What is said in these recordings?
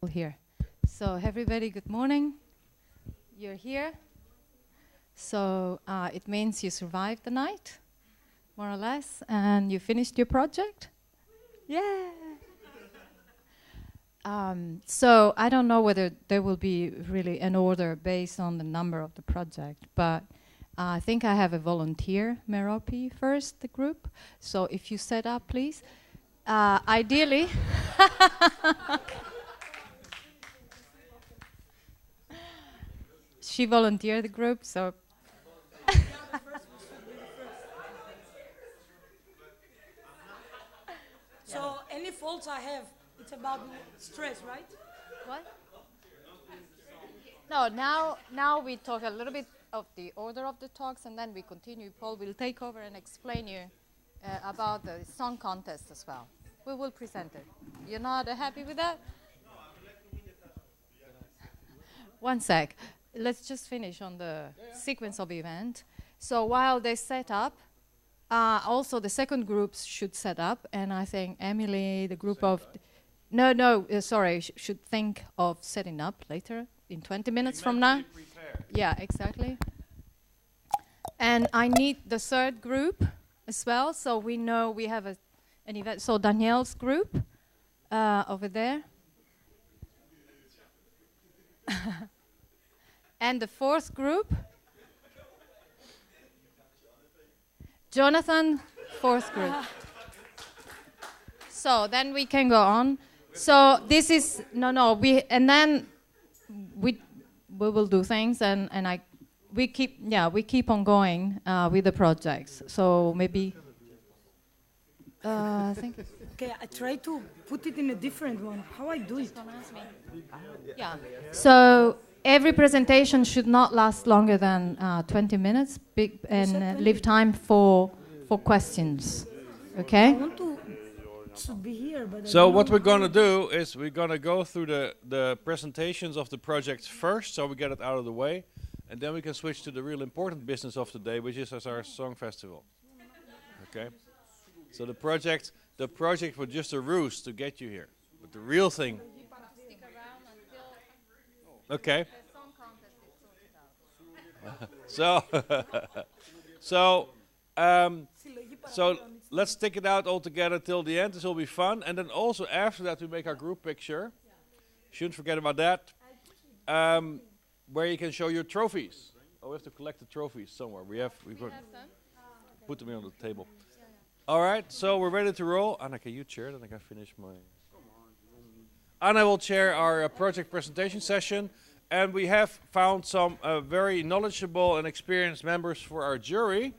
Here. So everybody, good morning. You're here. So it means you survived the night, more or less, and you finished your project. Yeah. So I don't know whether there will be really an order based on the number of the project, but I think I have a volunteer, Merope, first, the group. So if you set up, please. Ideally. She volunteered the group, so. So any faults I have, it's about stress, right? What? No, now we talk a little bit of the order of the talks, and then we continue. Paul will take over and explain you about the song contest as well. We will present it. You're not happy with that? One sec. Let's just finish on the sequence of event. So while they set up, also the second groups should set up, and I think Emily, the group of... should think of setting up later, in 20 minutes from now. Yeah, exactly. And I need the third group as well, so we know we have an event. So Danielle's group over there. And the fourth group, Jonathan, fourth group. So then we can go on. So this is then we will do things, and we keep on going with the projects. So maybe I think. Okay, I try to put it in a different one. How I do it? Yeah. So every presentation should not last longer than 20 minutes, and leave time for questions. Okay. I want to be here, but so what we're going to do is we're going to go through the presentations of the projects first, so we get it out of the way, and then we can switch to the real important business of the day, which is our song festival. Okay. So the project was just a ruse to get you here, but the real thing. Okay. So let's stick it out all together till the end. This will be fun, and then also after that we make our group picture. Shouldn't forget about that. Where you can show your trophies. Oh, we have to collect the trophies somewhere. We've got put them here on the table. All right, so we're ready to roll. Anna, can you chair? Then I can finish my... Anna will chair our project presentation session. And we have found some very knowledgeable and experienced members for our jury,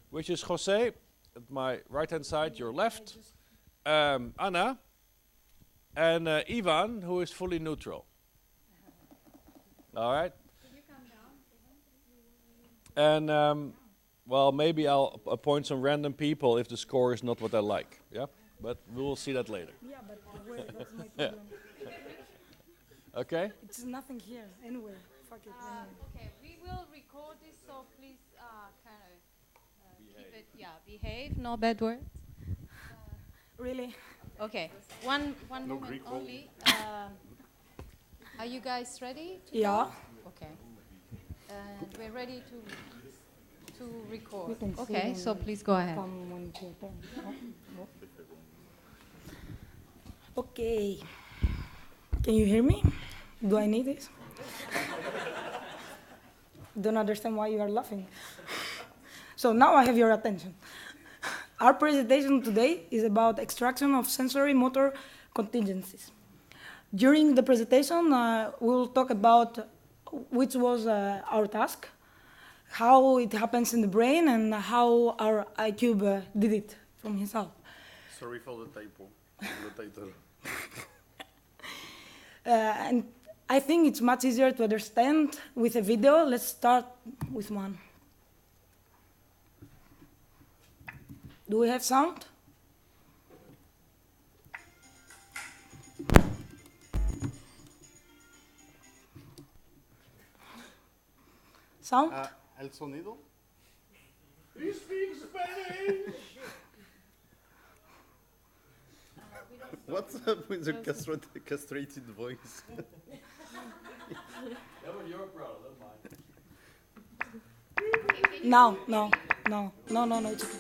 which is Jose, at my right-hand side, your left, Anna, and Ivan, who is fully neutral. All right? Can you come down? And... well, maybe I'll appoint some random people if the score is not what I like. Yeah, but we will see that later. Yeah, but that's my problem. Okay. It's nothing here anywhere. Fuck it. Okay, we will record this, so please keep it. Yeah, behave. No bad words. Really? Okay. One moment only. Are you guys ready? Yeah. Okay. And we're ready to record. Okay, so please go ahead. Okay. Can you hear me? Do I need this? Don't understand why you are laughing. So now I have your attention. Our presentation today is about extraction of sensory motor contingencies. During the presentation, we will talk about which was our task, how it happens in the brain, and how our iCube did it from himself. Sorry for the typo, the title. And I think it's much easier to understand with a video. Let's start with one. Do we have sound? Sound? El sonido. He speaks Spanish. We don't What's up with the castrated voice? That was your problem, not mine. No, it's okay.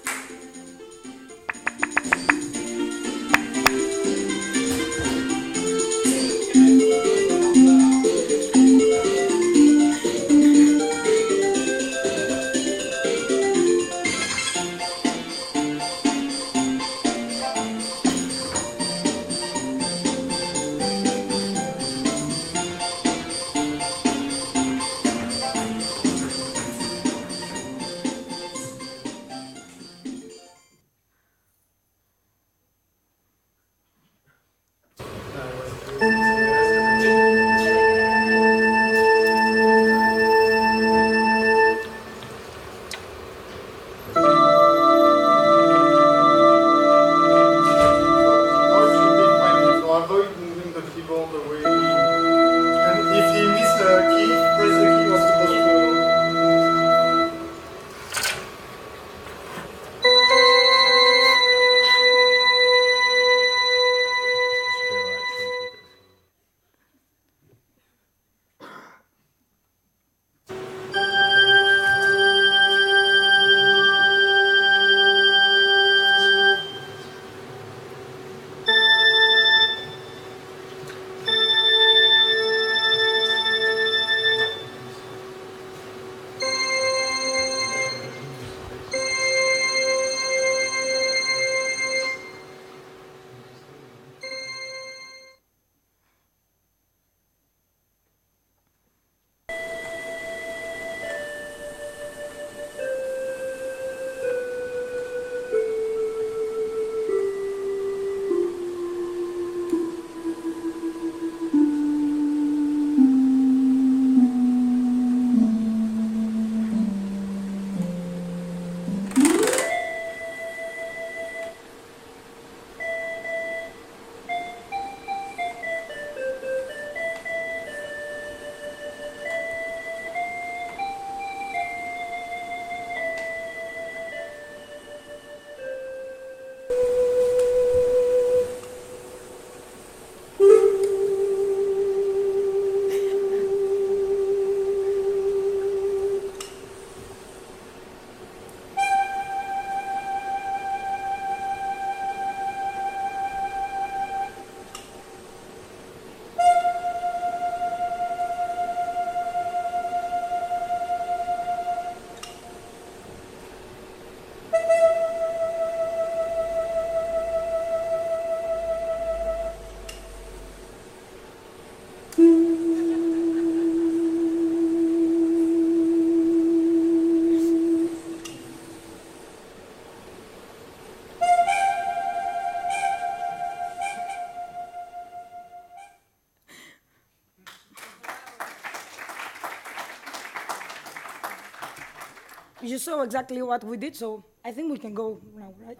You saw exactly what we did, so I think we can go now, right?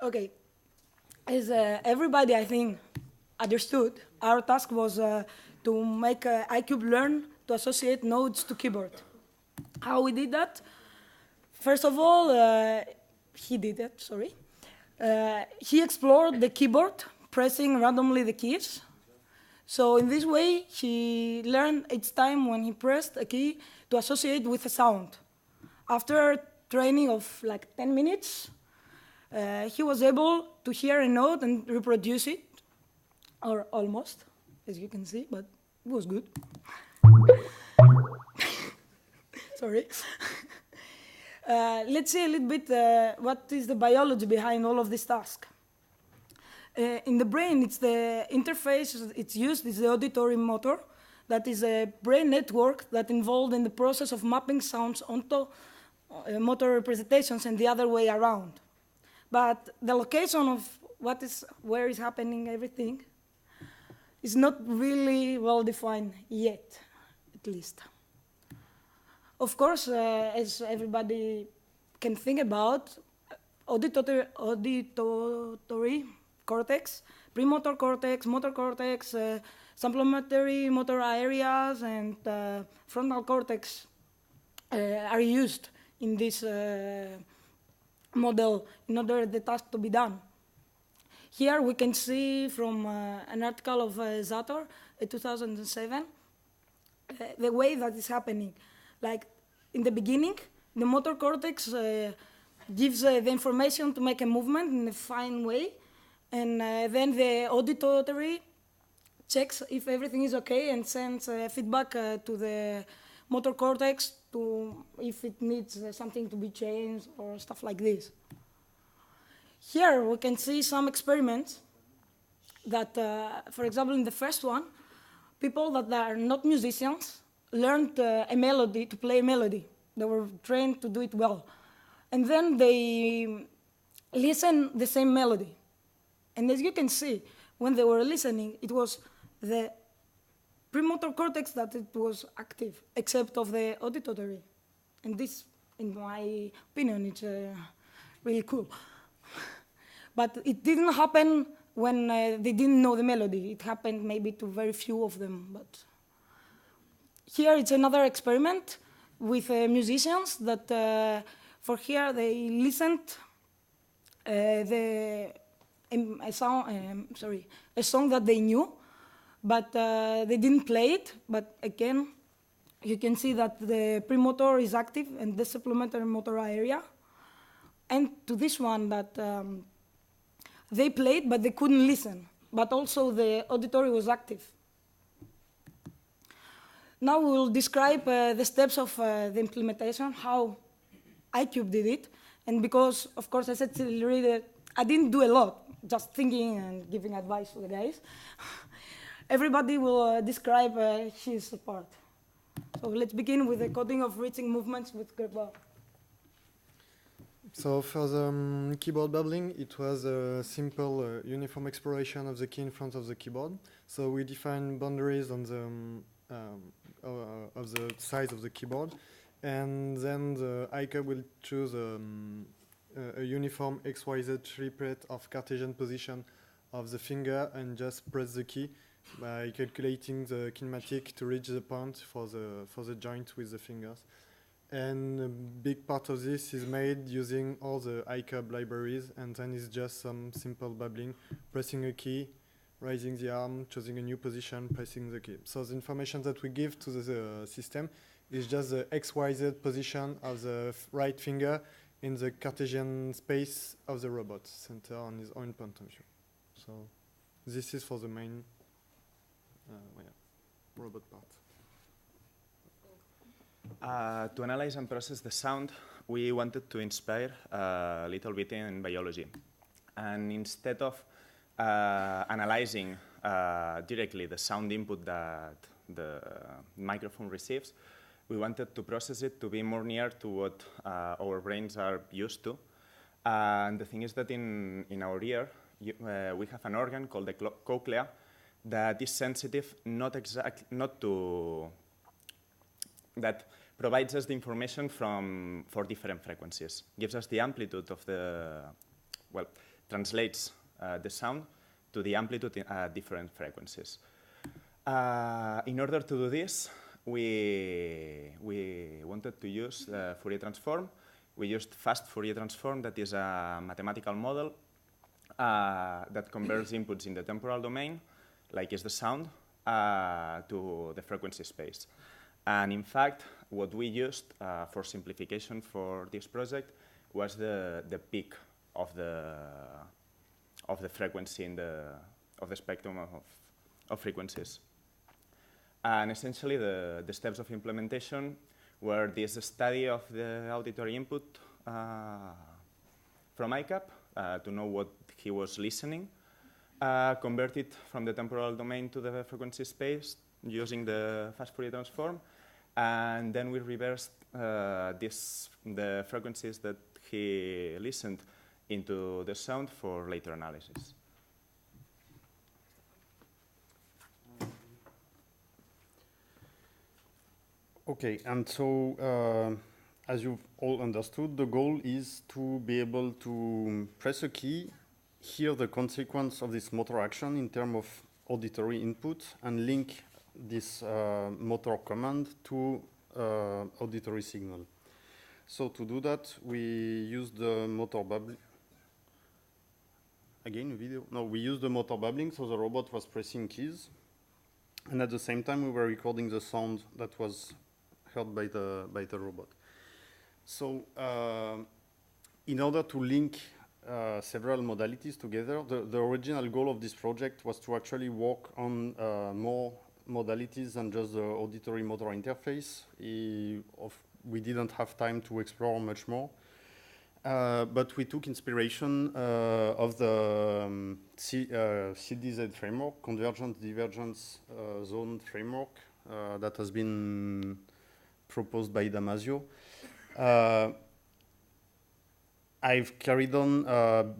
Okay. As everybody, I think, understood, our task was to make iCube learn to associate nodes to keyboard. How we did that? First of all, he did it, sorry. He explored the keyboard, pressing randomly the keys. So in this way, he learned each time when he pressed a key to associate with a sound. After training of like 10 minutes, he was able to hear a note and reproduce it, or almost, as you can see, but it was good. Sorry. Let's see a little bit what is the biology behind all of this task. In the brain, it's the interface it's used is the auditory motor. That is a brain network that involved in the process of mapping sounds onto motor representations and the other way around. But the location of where is happening everything is not really well defined yet, at least. Of course, as everybody can think about, auditory cortex, premotor cortex, motor cortex, supplementary motor areas, and frontal cortex are used in this model in order for the task to be done. Here we can see from an article of Zator, 2007, the way that is happening. Like in the beginning, the motor cortex gives the information to make a movement in a fine way, and then the auditory checks if everything is okay and sends feedback to the motor cortex to if it needs something to be changed or stuff like this. Here we can see some experiments that, for example, in the first one, people that are not musicians learned a melody, to play a melody. They were trained to do it well. And then they listen the same melody. And as you can see, when they were listening, it was the premotor cortex that it was active, except of the auditory. And this, in my opinion, it's really cool. But it didn't happen when they didn't know the melody. It happened maybe to very few of them. But here it's another experiment with musicians that, for here they listened a song that they knew, but they didn't play it. But again, you can see that the premotor is active and the supplementary motor area. And to this one that they played, but they couldn't listen. But also the auditory was active. Now we will describe the steps of the implementation, how iCube did it. And because, of course, I said to the reader, I didn't do a lot, just thinking and giving advice to the guys. Everybody will describe his part. So let's begin with the coding of reaching movements with Gerber. So for the keyboard bubbling, it was a simple uniform exploration of the key in front of the keyboard. So we define boundaries on the of the size of the keyboard, and then the iCube will choose a uniform XYZ triplet of Cartesian position of the finger and just press the key by calculating the kinematic to reach the point for the joint with the fingers. And a big part of this is made using all the iCube libraries, and then it's just some simple bubbling, pressing a key, raising the arm, choosing a new position, pressing the key. So the information that we give to the system is just the XYZ position of the right finger in the Cartesian space of the robot, center on his own point of view. So this is for the main robot part. To analyze and process the sound, we wanted to inspire a little bit in biology. And instead of analyzing directly the sound input that the microphone receives, we wanted to process it to be more near to what our brains are used to. And the thing is that in our ear, we have an organ called the cochlea that is sensitive, that provides us the information for different frequencies, gives us the amplitude of translates the sound to the amplitude at different frequencies. In order to do this, we wanted to use Fourier transform. We used fast Fourier transform, that is a mathematical model that converts inputs in the temporal domain, like is the sound, to the frequency space. And in fact, what we used for simplification for this project was the peak of the frequency of the spectrum of frequencies. And essentially, the steps of implementation were this study of the auditory input from iCube to know what he was listening, convert it from the temporal domain to the frequency space using the fast Fourier transform, and then we reversed the frequencies that he listened into the sound for later analysis. Okay, and so as you've all understood, the goal is to be able to press a key, hear the consequence of this motor action in terms of auditory input, and link this motor command to auditory signal. So to do that, we use the motor bubble. again, a video. No, we used the motor bubbling, so the robot was pressing keys. And at the same time, we were recording the sound that was heard by the robot. So in order to link several modalities together, the original goal of this project was to actually work on more modalities than just the auditory motor interface. We didn't have time to explore much more. But we took inspiration of the CDZ framework, Convergence Divergence Zone framework, that has been proposed by Damasio. I've carried on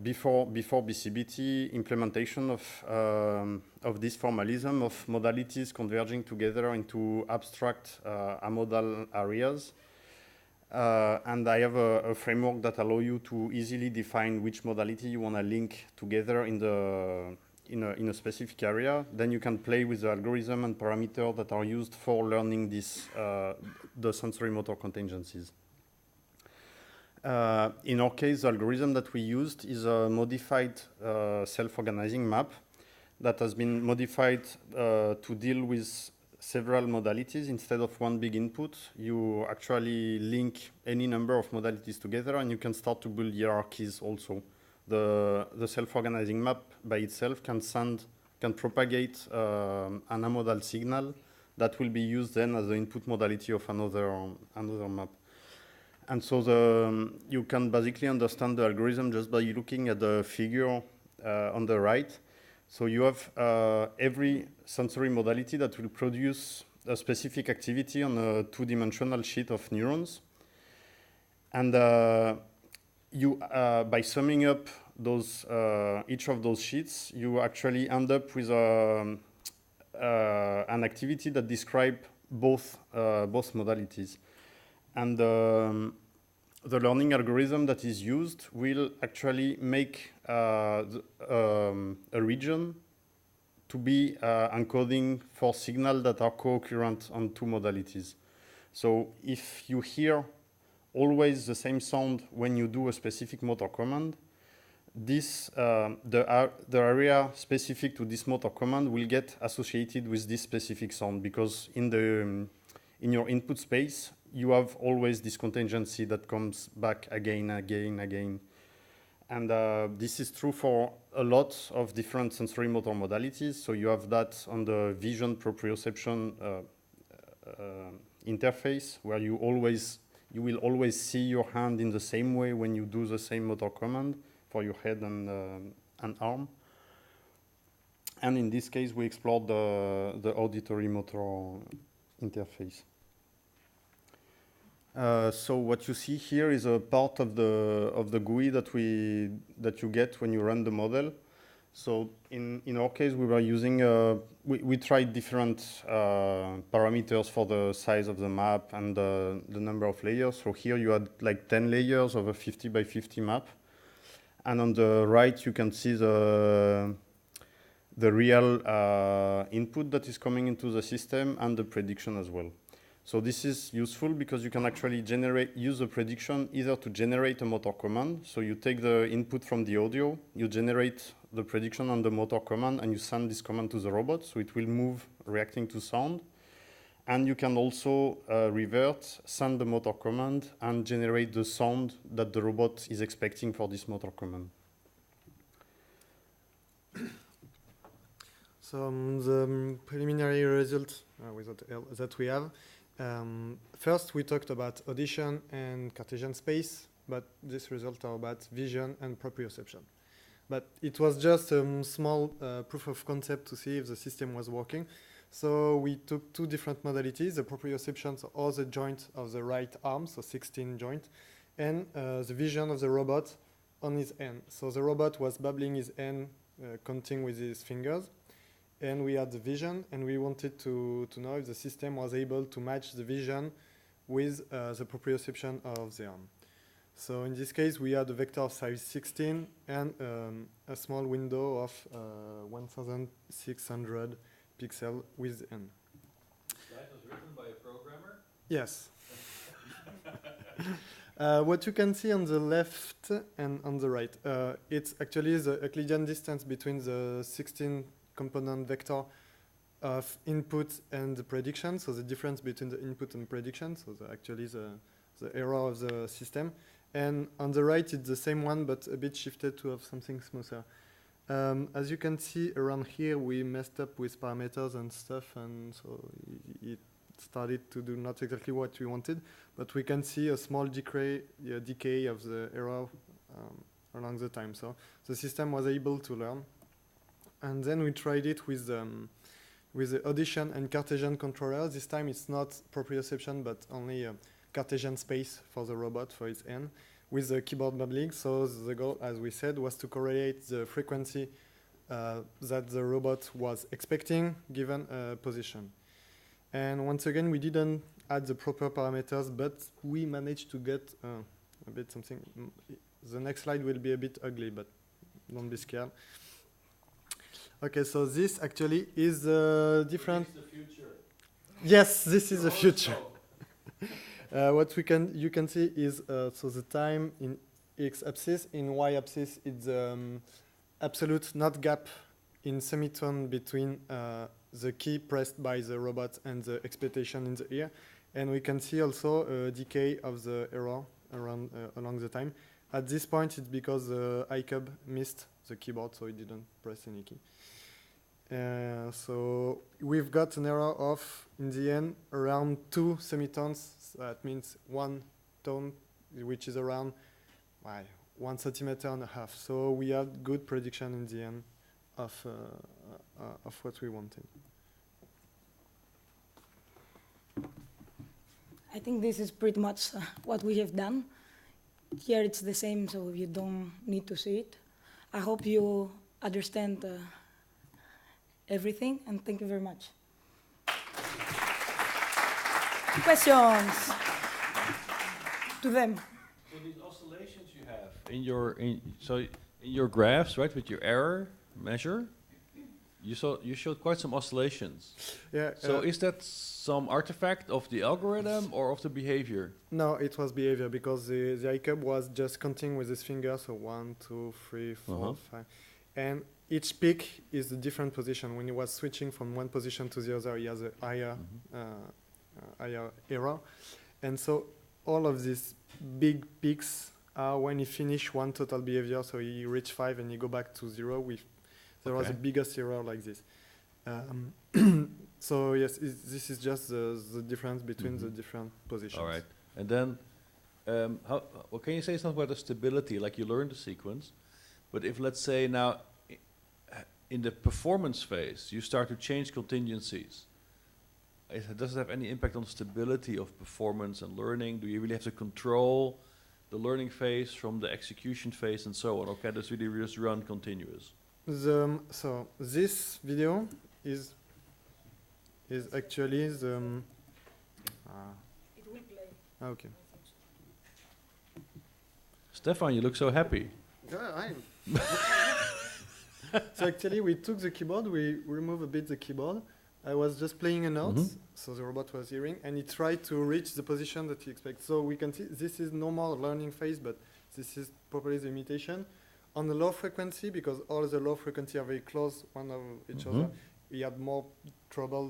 before BCBT implementation of this formalism of modalities converging together into abstract amodal areas. And I have a framework that allows you to easily define which modality you want to link together in a specific area. Then you can play with the algorithm and parameters that are used for learning this, the sensory motor contingencies. In our case, the algorithm that we used is a modified self-organizing map that has been modified to deal with several modalities. Instead of one big input, you actually link any number of modalities together, and you can start to build hierarchies also. The self-organizing map by itself can propagate an amodal signal that will be used then as the input modality of another map. And so you can basically understand the algorithm just by looking at the figure on the right. So you have every sensory modality that will produce a specific activity on a two-dimensional sheet of neurons. And by summing up those each of those sheets, you actually end up with an activity that describes both modalities. And the learning algorithm that is used will actually make a region to be encoding for signals that are co-occurrent on two modalities. So if you hear always the same sound when you do a specific motor command, the area specific to this motor command will get associated with this specific sound, because in your input space, you have always this contingency that comes back again. And this is true for a lot of different sensory motor modalities. So you have that on the vision proprioception interface, where you will always see your hand in the same way when you do the same motor command for your head and arm. And in this case, we explored the auditory motor interface. So what you see here is a part of the GUI that you get when you run the model. So in our case, we were using we tried different parameters for the size of the map and the number of layers. So here you had like 10 layers of a 50 by 50 map, and on the right you can see the real input that is coming into the system and the prediction as well. So this is useful because you can actually use the prediction either to generate a motor command. So you take the input from the audio, you generate the prediction on the motor command, and you send this command to the robot, so it will move reacting to sound. And you can also send the motor command, and generate the sound that the robot is expecting for this motor command. So the preliminary result that we have. First, we talked about audition and Cartesian space, but this result are about vision and proprioception. But it was just a small proof of concept to see if the system was working. So we took two different modalities, the proprioception or the joint of the right arm, so 16 joint, and the vision of the robot on his hand. So the robot was bubbling his hand, counting with his fingers. And we had the vision, and we wanted to know if the system was able to match the vision with the proprioception of the arm. So in this case, we had a vector of size 16 and a small window of 1,600 pixels with n. That was written by a programmer? Yes. What you can see on the left and on the right, it's actually the Euclidean distance between the 16 component vector of input and the prediction, so the difference between the input and prediction, so actually the error of the system. And on the right, it's the same one, but a bit shifted to have something smoother. As you can see around here, we messed up with parameters and stuff, and so it started to do not exactly what we wanted, but we can see a small decay of the error along the time. So the system was able to learn. And then we tried it with the audition and Cartesian controller. This time it's not proprioception, but only a Cartesian space for the robot, for its N, with the keyboard bubbling. So the goal, as we said, was to correlate the frequency that the robot was expecting given a position. And once again, we didn't add the proper parameters, but we managed to get a bit something. The next slide will be a bit ugly, but don't be scared. Okay, so this actually is different. This is the future. Yes, this is the future. What you can see is so the time in x-axis, in y-axis, it's absolute not gap in semitone between the key pressed by the robot and the expectation in the ear. And we can see also a decay of the error around along the time. At this point, it's because the iCub missed the keyboard, so it didn't press any key. So we've got an error of, in the end, around 2 semitones. So that means 1 tone, which is around 1.5 centimeters. So we had good prediction in the end of what we wanted. I think this is pretty much what we have done. Here it's the same, so you don't need to see it. I hope you understand everything, and thank you very much. Questions to them? So these oscillations you have in your graphs, right, with your error measure, you showed quite some oscillations. Yeah. So is that some artifact of the algorithm or of the behavior? No, it was behavior, because the iCub was just counting with his finger, so 1, 2, 3, 4, 5. And each peak is a different position. When he was switching from one position to the other, he has a higher, higher error. And so all of these big peaks are when he finished one total behavior, so he reached 5 and he go back to 0 with, there was a biggest error like this. So yes, this is just the difference between the different positions. All right. And then, can you say something about the stability? Like you learned the sequence, but if let's say now, in the performance phase, you start to change contingencies, does it have any impact on stability of performance and learning? Do you really have to control the learning phase from the execution phase and so on? Or can this really just run continuous? So this video is actually the... It will play. Okay. Stefan, you look so happy. Yeah, I am. So actually, we took the keyboard, we removed a bit the keyboard. I was just playing a note, so the robot was hearing, and he tried to reach the position that he expects. So we can see this is normal learning phase, but this is probably the imitation. On the low frequency, because all the low frequency are very close one of each other, we had more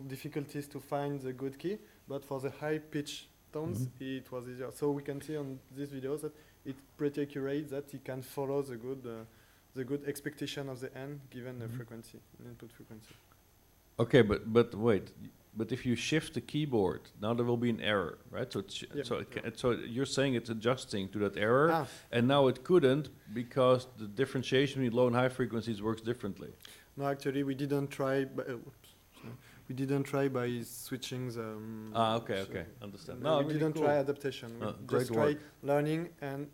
difficulties to find the good key. But for the high pitch tones, it was easier. So we can see on this video that it's pretty accurate, that he can follow the good expectation of the N given the frequency, input frequency. Okay, but wait. But if you shift the keyboard, now there will be an error, right? So so you're saying it's adjusting to that error, and now it couldn't because the differentiation between low and high frequencies works differently. No, actually, we didn't try. We didn't try by switching the. Okay, understand. No, we didn't try adaptation. We just tried learning and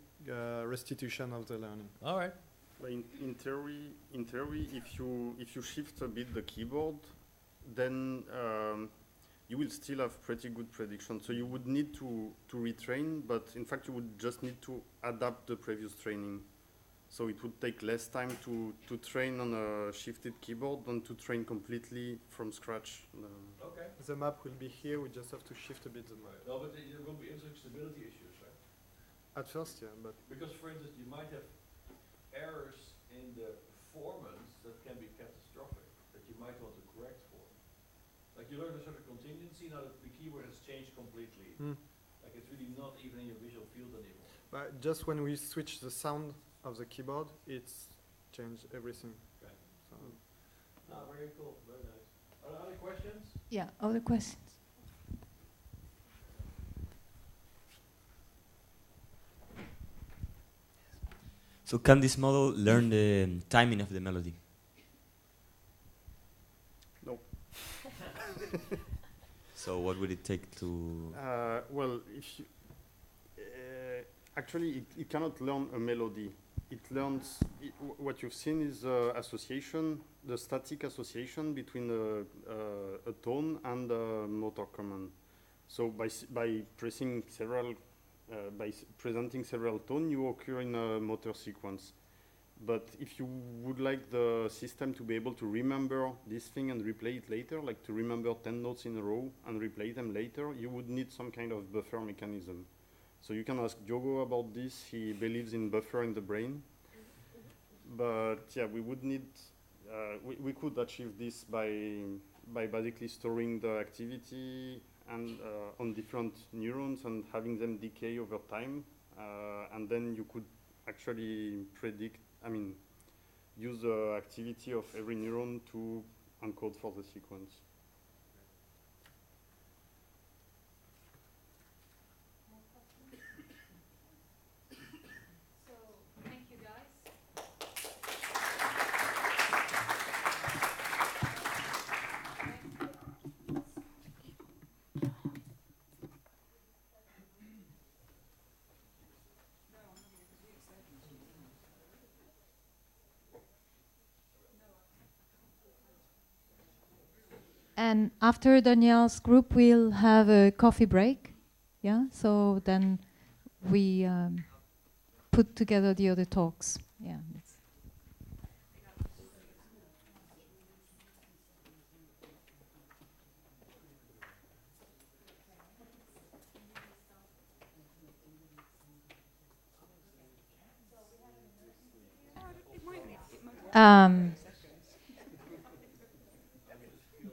restitution of the learning. All right. But in theory, if you shift a bit the keyboard, then you will still have pretty good prediction. So you would need to retrain, but in fact you would just need to adapt the previous training. So it would take less time to train on a shifted keyboard than to train completely from scratch. Okay. The map will be here. We just have to shift a bit the map. No, but there will be stability issues, right? At first, yeah, but Because, for instance, you might have errors in the performance that can be catastrophic, that you might want to correct for. Like you learn a sort of contingency, now that the keyword has changed completely. Like it's really not even in your visual field anymore. but just when we switch the sound of the keyboard, it's changed everything. Okay. So Very cool, very nice. Are there other questions? Yeah, other questions? So can this model learn the timing of the melody? No. So what would it take to... Well, if you, actually, it cannot learn a melody. It learns, what you've seen is association, the static association between a tone and a motor command. So by pressing several, presenting several tones, you occur in a motor sequence. But if you would like the system to be able to remember this thing and replay it later, like to remember 10 notes in a row and replay them later, you would need some kind of buffer mechanism. So you can ask Diogo about this. He believes in buffer in the brain. But yeah, we would need, we could achieve this by basically storing the activity and on different neurons and having them decay over time. And then you could actually predict, use the activity of every neuron to encode for the sequence. So, thank you guys. And after Danielle's group, we'll have a coffee break. Yeah, so then we put together the other talks. Yeah.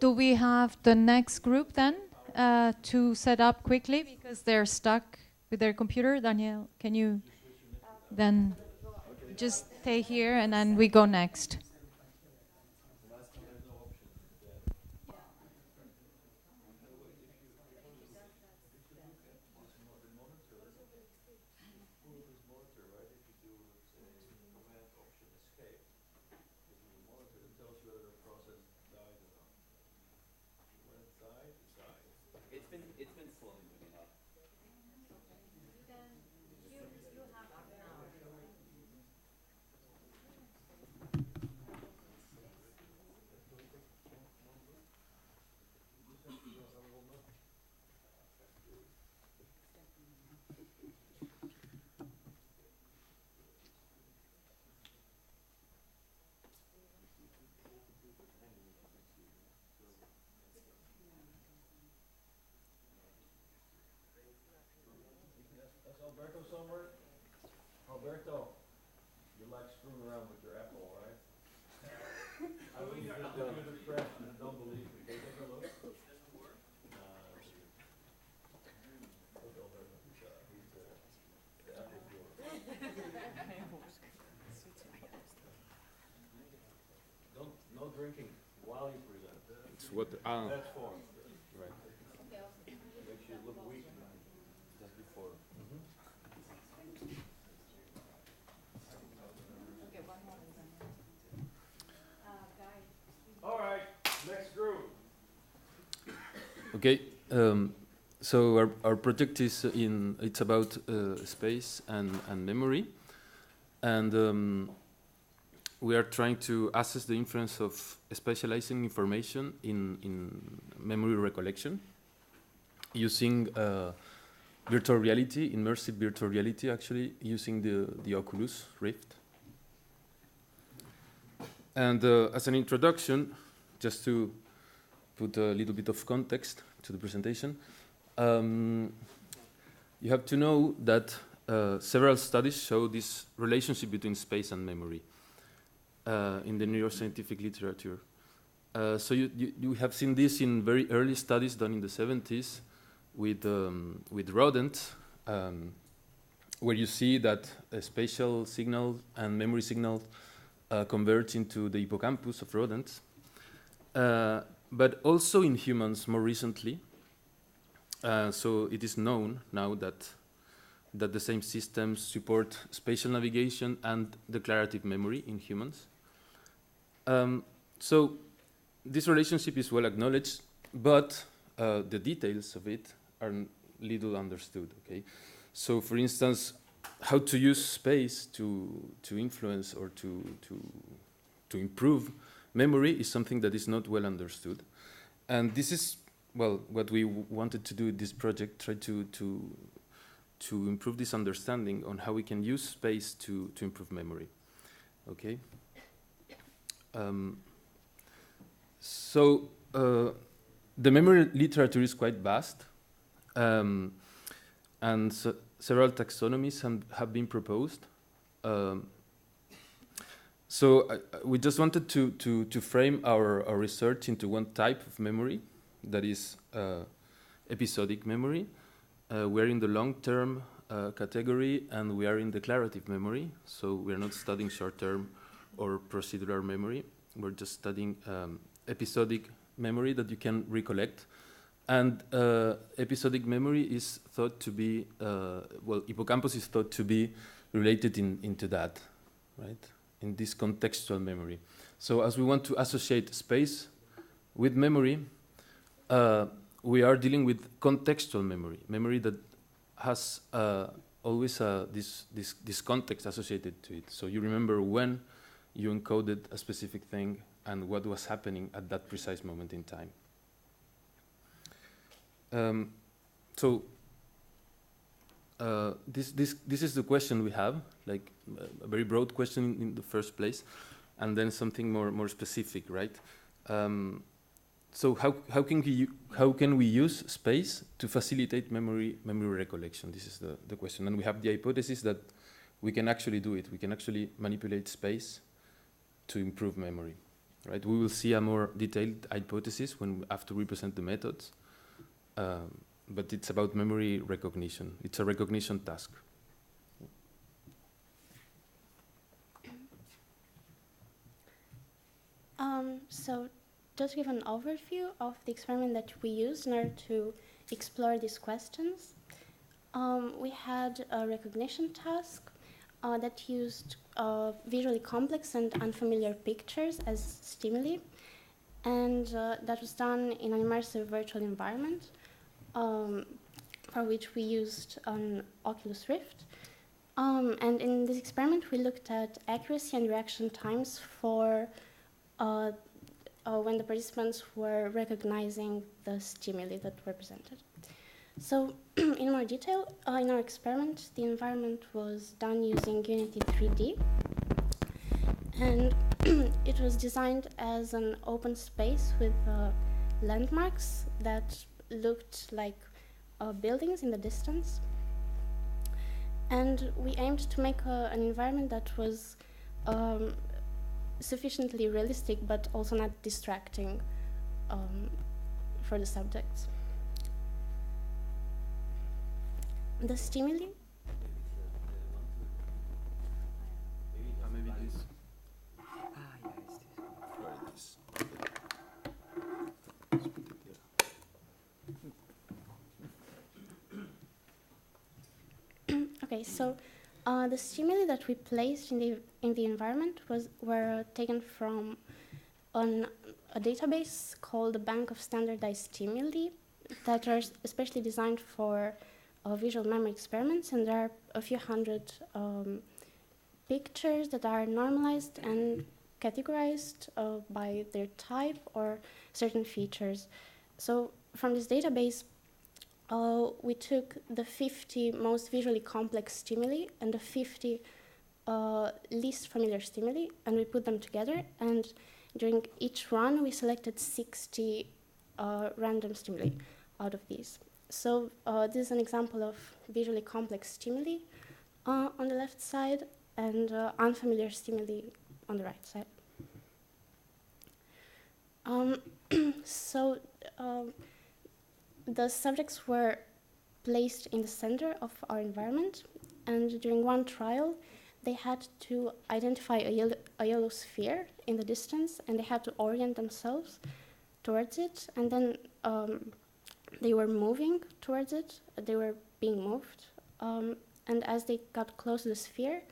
Do we have the next group then to set up quickly because they're stuck with their computer? Daniel, can you then just stay here and then we go next? It's been slowly moving up. That's Alberto somewhere? Alberto, you like screwing around with your Apple, right? I think you just did a crash and don't believe me. Can you take a look? Look, Alberto, he's the Apple viewer. No drinking while you present. It's what That's for. right. Makes you look weak. Just before. All right, next group. Okay. So our project is it's about space and memory, and we are trying to assess the influence of spatializing information in memory recollection using virtual reality, immersive virtual reality, actually using the Oculus Rift. And as an introduction, just to put a little bit of context to the presentation, you have to know that several studies show this relationship between space and memory in the neuroscientific literature. So you have seen this in very early studies done in the 70s with rodents, where you see that spatial signal and memory signal converge into the hippocampus of rodents. But also in humans more recently. So it is known now that the same systems support spatial navigation and declarative memory in humans. So this relationship is well acknowledged, but the details of it are little understood. Okay, so for instance, how to use space to influence or to improve memory is something that is not well understood, and this is what we wanted to do with this project: try to improve this understanding on how we can use space to improve memory. Okay. So the memory literature is quite vast, and several taxonomies have been proposed. So we just wanted to frame our research into one type of memory, that is episodic memory. We're in the long-term category, and we are in declarative memory. So we're not studying short-term or procedural memory. We're just studying episodic memory that you can recollect. And episodic memory is thought to be, hippocampus is thought to be related into that, right? In this contextual memory. So as we want to associate space with memory, we are dealing with contextual memory that has always this context associated to it. So you remember when you encoded a specific thing and what was happening at that precise moment in time. This is the question we have, like a very broad question in the first place, and then something more specific, right? So how can we use space to facilitate memory recollection? This is the question, and we have the hypothesis that we can actually do it. We can actually manipulate space to improve memory, right? We will see a more detailed hypothesis after we present the methods. But it's about memory recognition. It's a recognition task. So just to give an overview of the experiment that we used in order to explore these questions, we had a recognition task that used visually complex and unfamiliar pictures as stimuli, and that was done in an immersive virtual environment, for which we used an Oculus Rift. And in this experiment, we looked at accuracy and reaction times for when the participants were recognizing the stimuli that were presented. So in more detail, in our experiment, the environment was done using Unity 3D. And it was designed as an open space with landmarks that looked like buildings in the distance. And we aimed to make an environment that was sufficiently realistic, but also not distracting for the subjects. The stimuli. Maybe this. Okay, so the stimuli that we placed in the environment were taken from a database called the Bank of Standardized Stimuli that are especially designed for visual memory experiments, and there are a few hundred pictures that are normalized and categorized by their type or certain features. So from this database, we took the 50 most visually complex stimuli and the 50 least familiar stimuli, and we put them together, and during each run we selected 60 random stimuli out of these. So this is an example of visually complex stimuli on the left side, and unfamiliar stimuli on the right side. So the subjects were placed in the center of our environment, and during one trial, they had to identify a yellow sphere in the distance, and they had to orient themselves towards it, and then they were moving towards it, they were being moved, and as they got close to the sphere,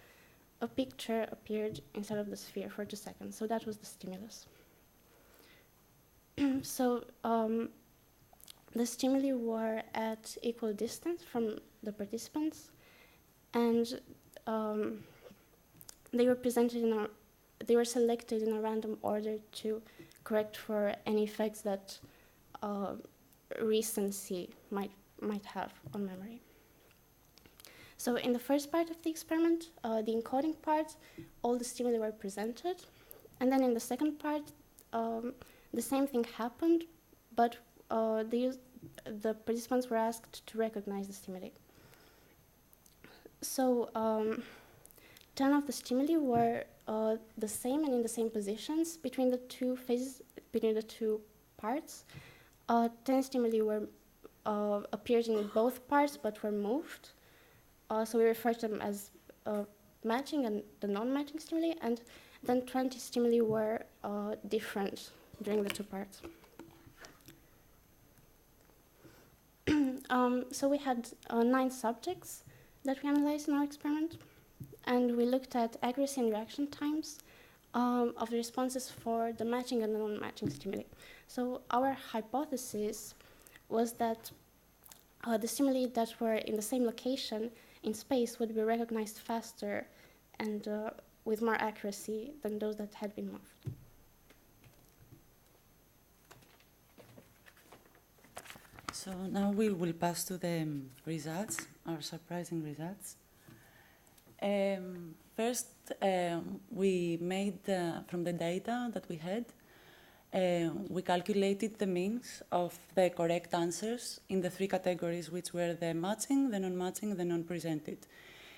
a picture appeared inside of the sphere for 2 seconds, so that was the stimulus. So the stimuli were at equal distance from the participants, and they were selected in a random order to correct for any effects that recency might have on memory. So in the first part of the experiment, the encoding part, all the stimuli were presented, and then in the second part, the same thing happened, but the participants were asked to recognize the stimuli. So 10 of the stimuli were the same and in the same positions between the two phases, between the two parts. 10 stimuli were appeared in both parts but were moved. So we refer to them as matching and the non-matching stimuli, and then 20 stimuli were different during the two parts. So we had 9 subjects that we analyzed in our experiment, and we looked at accuracy and reaction times of the responses for the matching and the non-matching stimuli. So our hypothesis was that the stimuli that were in the same location in space would be recognized faster and with more accuracy than those that had been moved. So now we will pass to the results, our surprising results. First, we made, from the data that we had, we calculated the means of the correct answers in the 3 categories, which were the matching, the non-matching, the non-presented.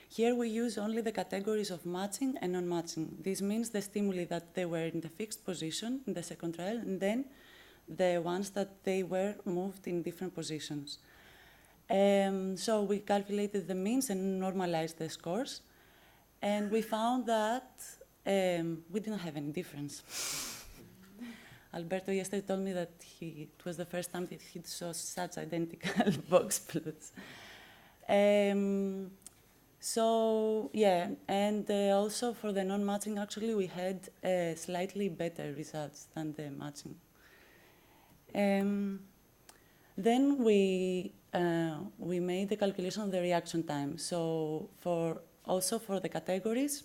Here we use only the categories of matching and non-matching. This means the stimuli that they were in the fixed position in the second trial, and then the ones that they were moved in different positions. So we calculated the means and normalized the scores, and we found that we didn't have any difference. Alberto yesterday told me that it was the first time that he saw such identical box plots. So yeah, and also for the non-matching, actually, we had slightly better results than the matching. Then we made the calculation of the reaction time. So also for the categories,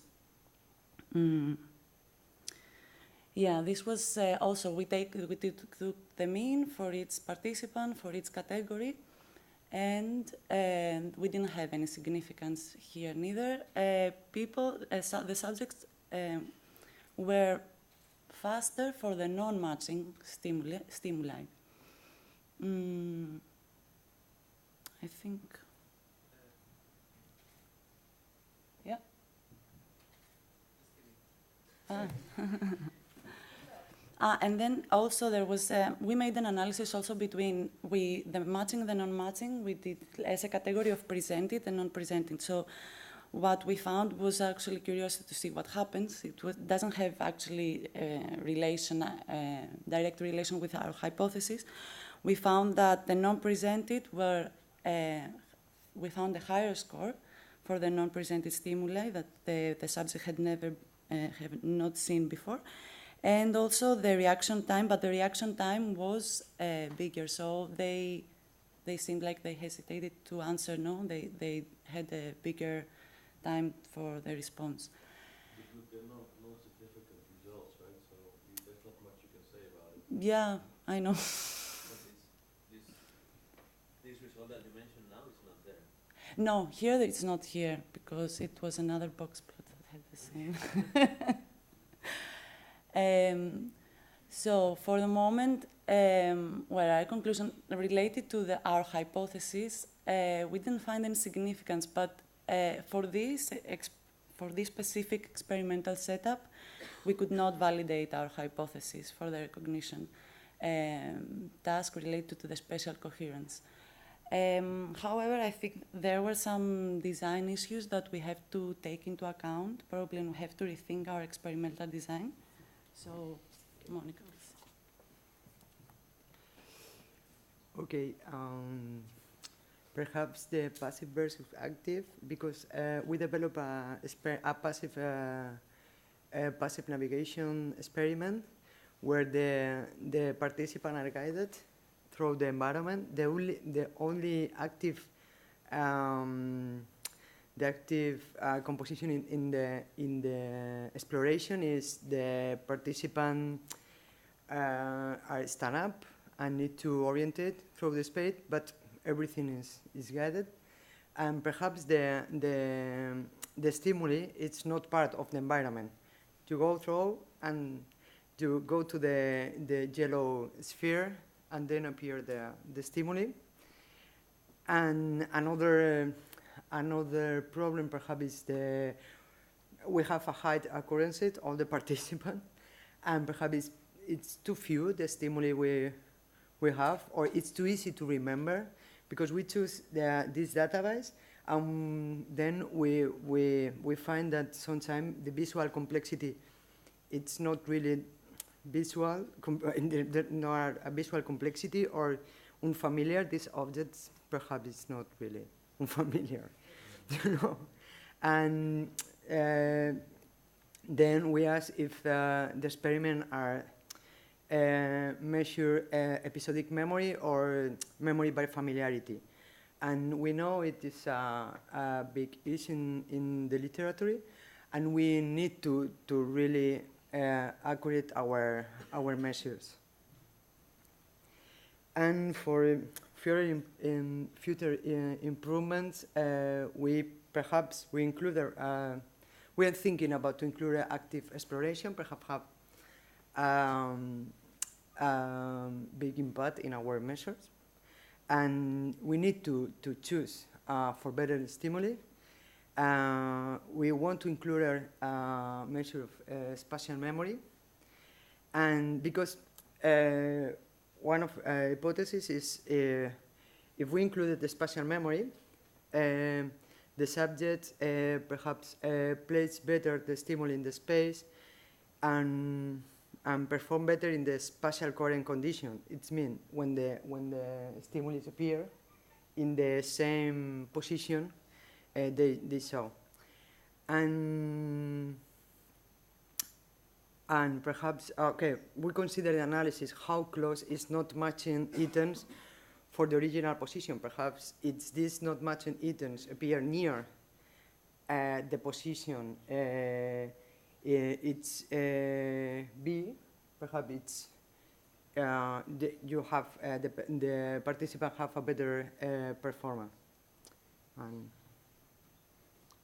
yeah, this was also, we took the mean for each participant, for each category, and we didn't have any significance here neither. The subjects were faster for the non-matching stimuli. I think, yeah. And then also there was, we made an analysis also between the matching and the non-matching. We did as a category of presented and non-presented. So what we found was actually curiosity to see what happens. It doesn't have actually direct relation with our hypothesis. We found that the non-presented were, we found a higher score for the non-presented stimuli that the subject had never, have not seen before. And also the reaction time, but the reaction time was bigger, so they seemed like they hesitated to answer no. They had a bigger time for the response. They're no significant results, right? So there's not much you can say about it. Yeah, I know. But this result that you mentioned now is not there. No, here it's not here because it was another box plot that had the same. So for the moment, our conclusion related to our hypothesis, we didn't find any significance, but For this specific experimental setup, we could not validate our hypothesis for the recognition task related to the spatial coherence. However, I think there were some design issues that we have to take into account. Probably we have to rethink our experimental design. So, Monica. Okay, perhaps the passive versus active, because we develop a passive navigation experiment where the participants are guided through the environment. The only active composition in the exploration is the participant are stand up and need to orient it through the space, but everything is guided. And perhaps the stimuli, it's not part of the environment. You go through and you go to the yellow sphere and then appear the stimuli. And another problem perhaps is we have a high accuracy, all the participants, and perhaps it's too few, the stimuli we have, or it's too easy to remember, because we choose this database, and then we find that sometimes the visual complexity, it's not really visual, nor a visual complexity, or unfamiliar. These objects perhaps it's not really unfamiliar, you know. And then we ask if the experiment are measure episodic memory or memory by familiarity. And we know it is a big issue in the literature, and we need to really accurate our measures. And for future improvements, we include we are thinking about to include active exploration, perhaps have big impact in our measures. And we need to choose for better stimuli. We want to include a measure of spatial memory. And because one of hypotheses is if we included the spatial memory, the subject perhaps plays better the stimuli in the space and perform better in the spatial coherent condition. It means when the stimuli appear in the same position they show. And perhaps, okay, we consider the analysis how close is not matching items for the original position. Perhaps it's this not matching items appear near the position. It's B. Perhaps it's you have the participant have a better performance. And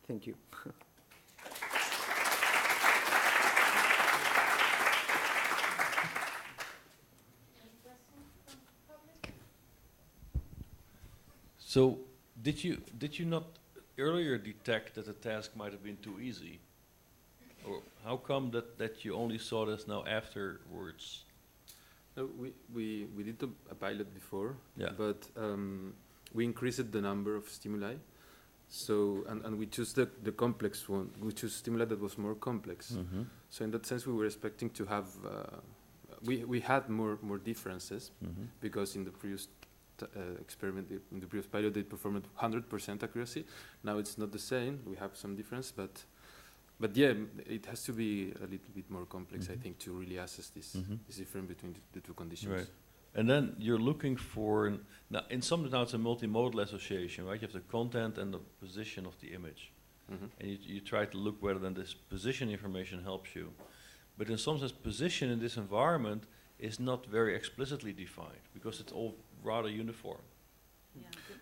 thank you. So did you not earlier detect that the task might have been too easy? Or how come that you only saw this now afterwards? No, we did a pilot before, yeah. But we increased the number of stimuli. So and we chose the complex one. We chose stimuli that was more complex. Mm-hmm. So in that sense, we were expecting to have we had more differences, mm-hmm. because in the previous experiment, in the previous pilot, they performed 100% accuracy. Now it's not the same. We have some difference, but yeah, it has to be a little bit more complex, mm-hmm. I think, to really assess this difference between the two conditions. Right. And then you're looking for, now in some now it's a multimodal association, right? You have the content and the position of the image. Mm-hmm. And you try to look whether then this position information helps you. But in some sense, position in this environment is not very explicitly defined because it's all rather uniform.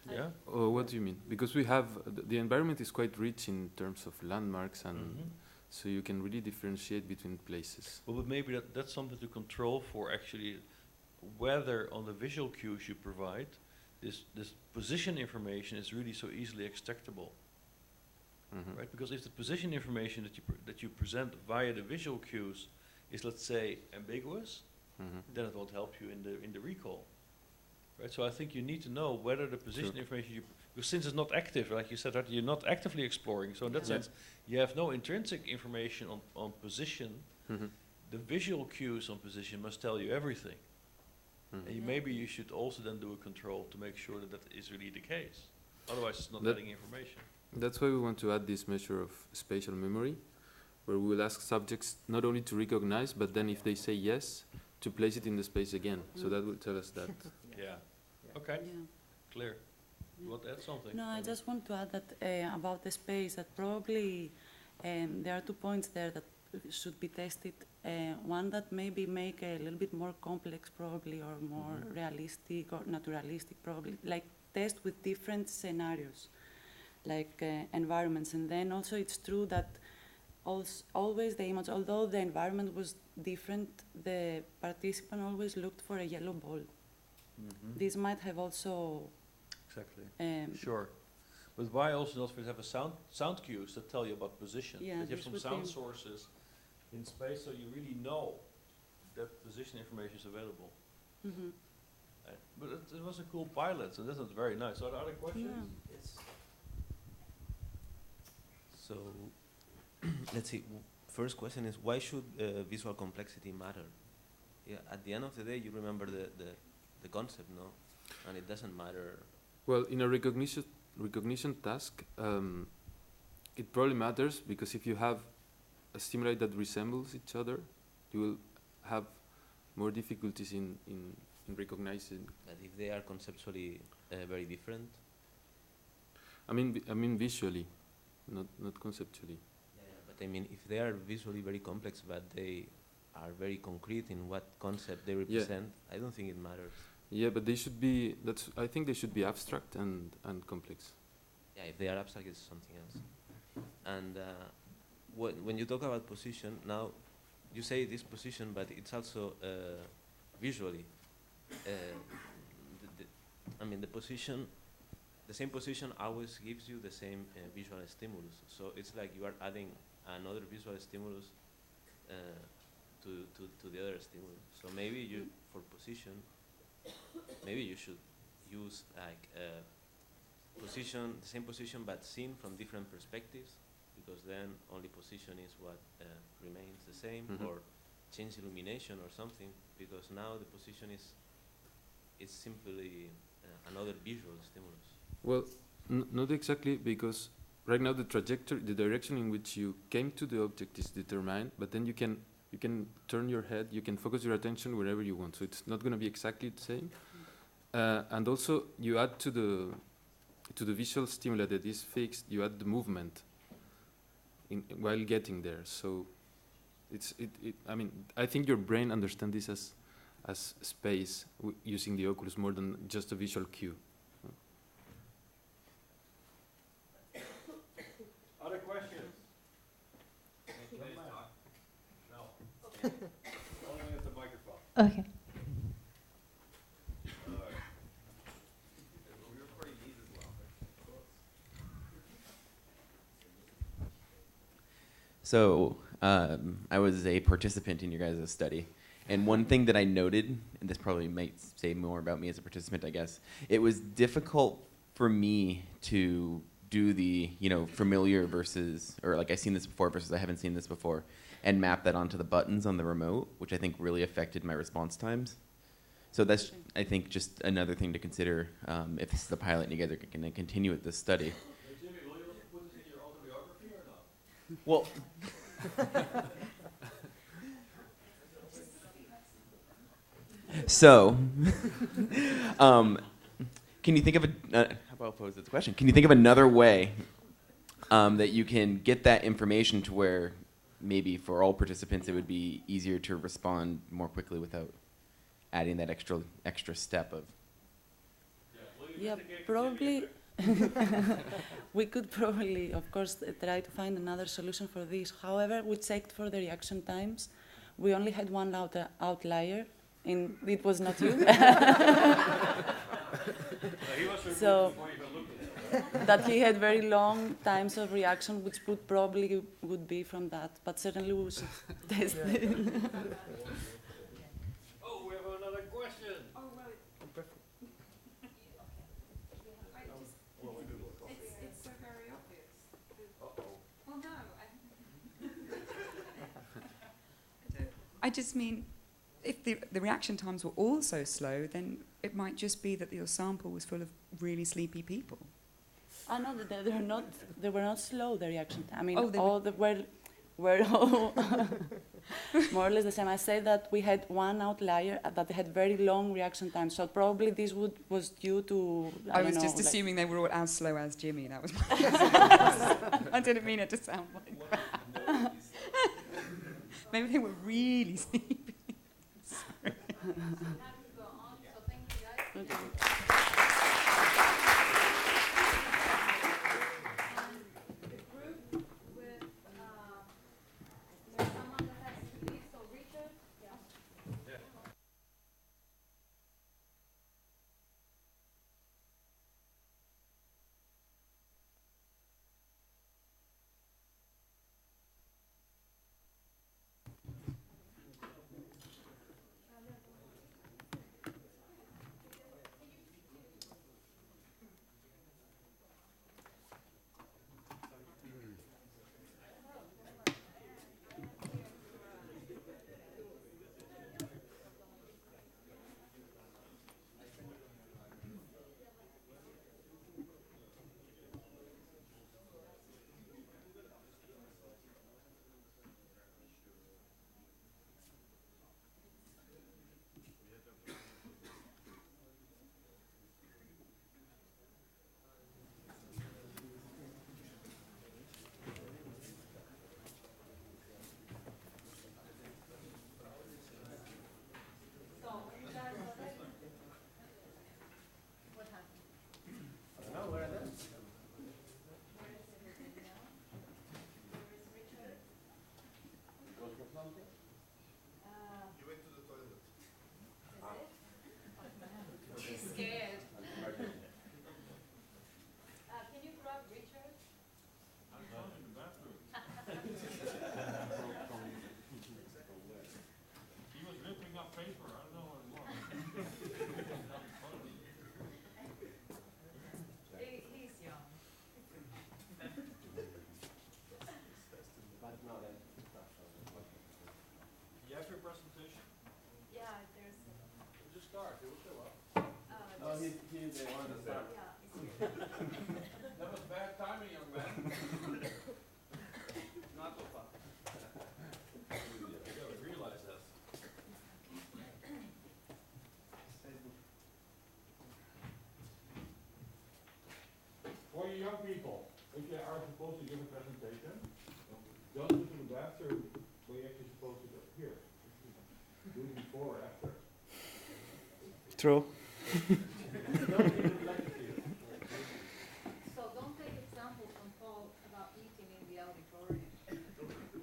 Yeah? What do you mean? Because we have, the environment is quite rich in terms of landmarks, and so you can really differentiate between places. Well, but maybe that's something to control for actually whether on the visual cues you provide, this position information is really so easily extractable. right? Because if the position information that you present via the visual cues is, let's say, ambiguous, then it won't help you in the recall, right? So I think you need to know whether the position information because since it's not active, like you said, right, you're not actively exploring. So in that sense, you have no intrinsic information on position. The visual cues on position must tell you everything. And maybe you should also then do a control to make sure that is really the case. Otherwise, it's not adding information. That's why we want to add this measure of spatial memory, where we will ask subjects not only to recognize, but then if they say yes, to place it in the space again. So that will tell us that. Okay. Clear. You want to add something? No, I just want to add that about the space, that probably there are 2 points there that should be tested. One that maybe make a little bit more complex probably, or more realistic or naturalistic probably, like test with different scenarios, like environments. And then also it's true that always the image, although the environment was different, the participant always looked for a yellow ball. This might have also... Exactly. Sure. But why also not have a sound cues that tell you about position? Yeah, that you have some sound sources in space, so you really know that position information is available. But it was a cool pilot, so this is very nice. So are there other questions? Yes. So, let's see. First question is, why should visual complexity matter? Yeah, at the end of the day, you remember the concept, no? And it doesn't matter. Well, in a recognition task, it probably matters, because if you have a stimuli that resembles each other, you will have more difficulties in recognizing. But if they are conceptually very different? I mean visually, not conceptually. But I mean, if they are visually very complex, but they are very concrete in what concept they represent, I don't think it matters. Yeah, but they should be, I think they should be abstract and complex. Yeah, if they are abstract, it's something else. And when you talk about position, now you say this position, but it's also visually. I mean, the same position always gives you the same visual stimulus. So it's like you are adding another visual stimulus to the other stimulus. So maybe you, for position, maybe you should use like position, the same position, but seen from different perspectives, because then only position is what remains the same, or change illumination or something, because now the position is simply another visual stimulus. Well, not exactly, because right now the trajectory, the direction in which you came to the object is determined, but then you can turn your head, you can focus your attention wherever you want, so it's not going to be exactly the same. And also you add to the visual stimuli that is fixed, you add the movement while getting there. So I mean, I think your brain understands this as space using the oculus more than just a visual cue. Other questions? No. Only with the microphone. Okay. So I was a participant in your guys' study, and one thing that I noted, and this probably might say more about me as a participant, I guess, it was difficult for me to do the, familiar versus, or like I've seen this before versus I haven't seen this before, and map that onto the buttons on the remote, which I think really affected my response times. So that's, I think, just another thing to consider if this is the pilot and you guys are going to continue with this study. Jimmy, will you also put this in your autobiography or not? Well, so, can you think of how about I'll pose this question? Can you think of another way that you can get that information to where maybe for all participants it would be easier to respond more quickly without adding that extra step of? Yeah, probably. We could probably, of course, try to find another solution for this. However, we checked for the reaction times. We only had one outlier, and it was not you. He was So, before you even looked at that he had very long times of reaction, which would be from that. But certainly we should test it. Oh, we have another question. Oh, well, it's so very obvious. Well, no. I just mean, if the reaction times were all so slow, then it might just be that your sample was full of really sleepy people. No, they were not slow, the reaction time. I mean, Oh, they all were all more or less the same. I say that we had one outlier that had very long reaction time, so probably this was due to, I was don't just know, assuming they were all as slow as Jimmy. That was my I didn't mean it to sound like that. Maybe they were really sleepy. Sorry. That was bad timing, young man. Not so far. You gotta realize that. For you young people, if you are supposed to give a presentation, don't do it in the bathroom where you're actually supposed to go. Here. Do it before or after. True.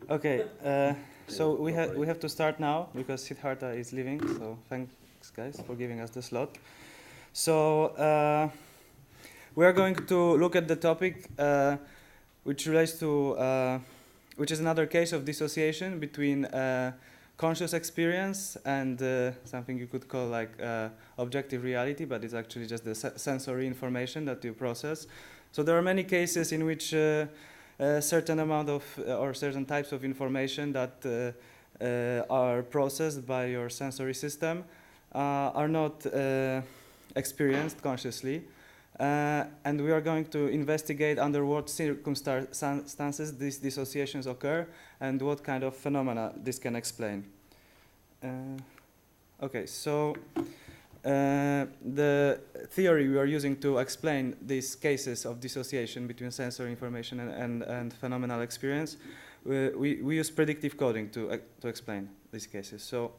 Okay, so we have to start now because Siddhartha is leaving. So thanks, guys, for giving us the slot. So we are going to look at the topic which relates to which is another case of dissociation between conscious experience and something you could call like objective reality, but it's actually just the sensory information that you process. So there are many cases in which a certain amount of or certain types of information that are processed by your sensory system are not experienced consciously, and we are going to investigate under what circumstances these dissociations occur and what kind of phenomena this can explain. Okay, so the theory we are using to explain these cases of dissociation between sensory information and phenomenal experience, we use predictive coding to explain these cases. So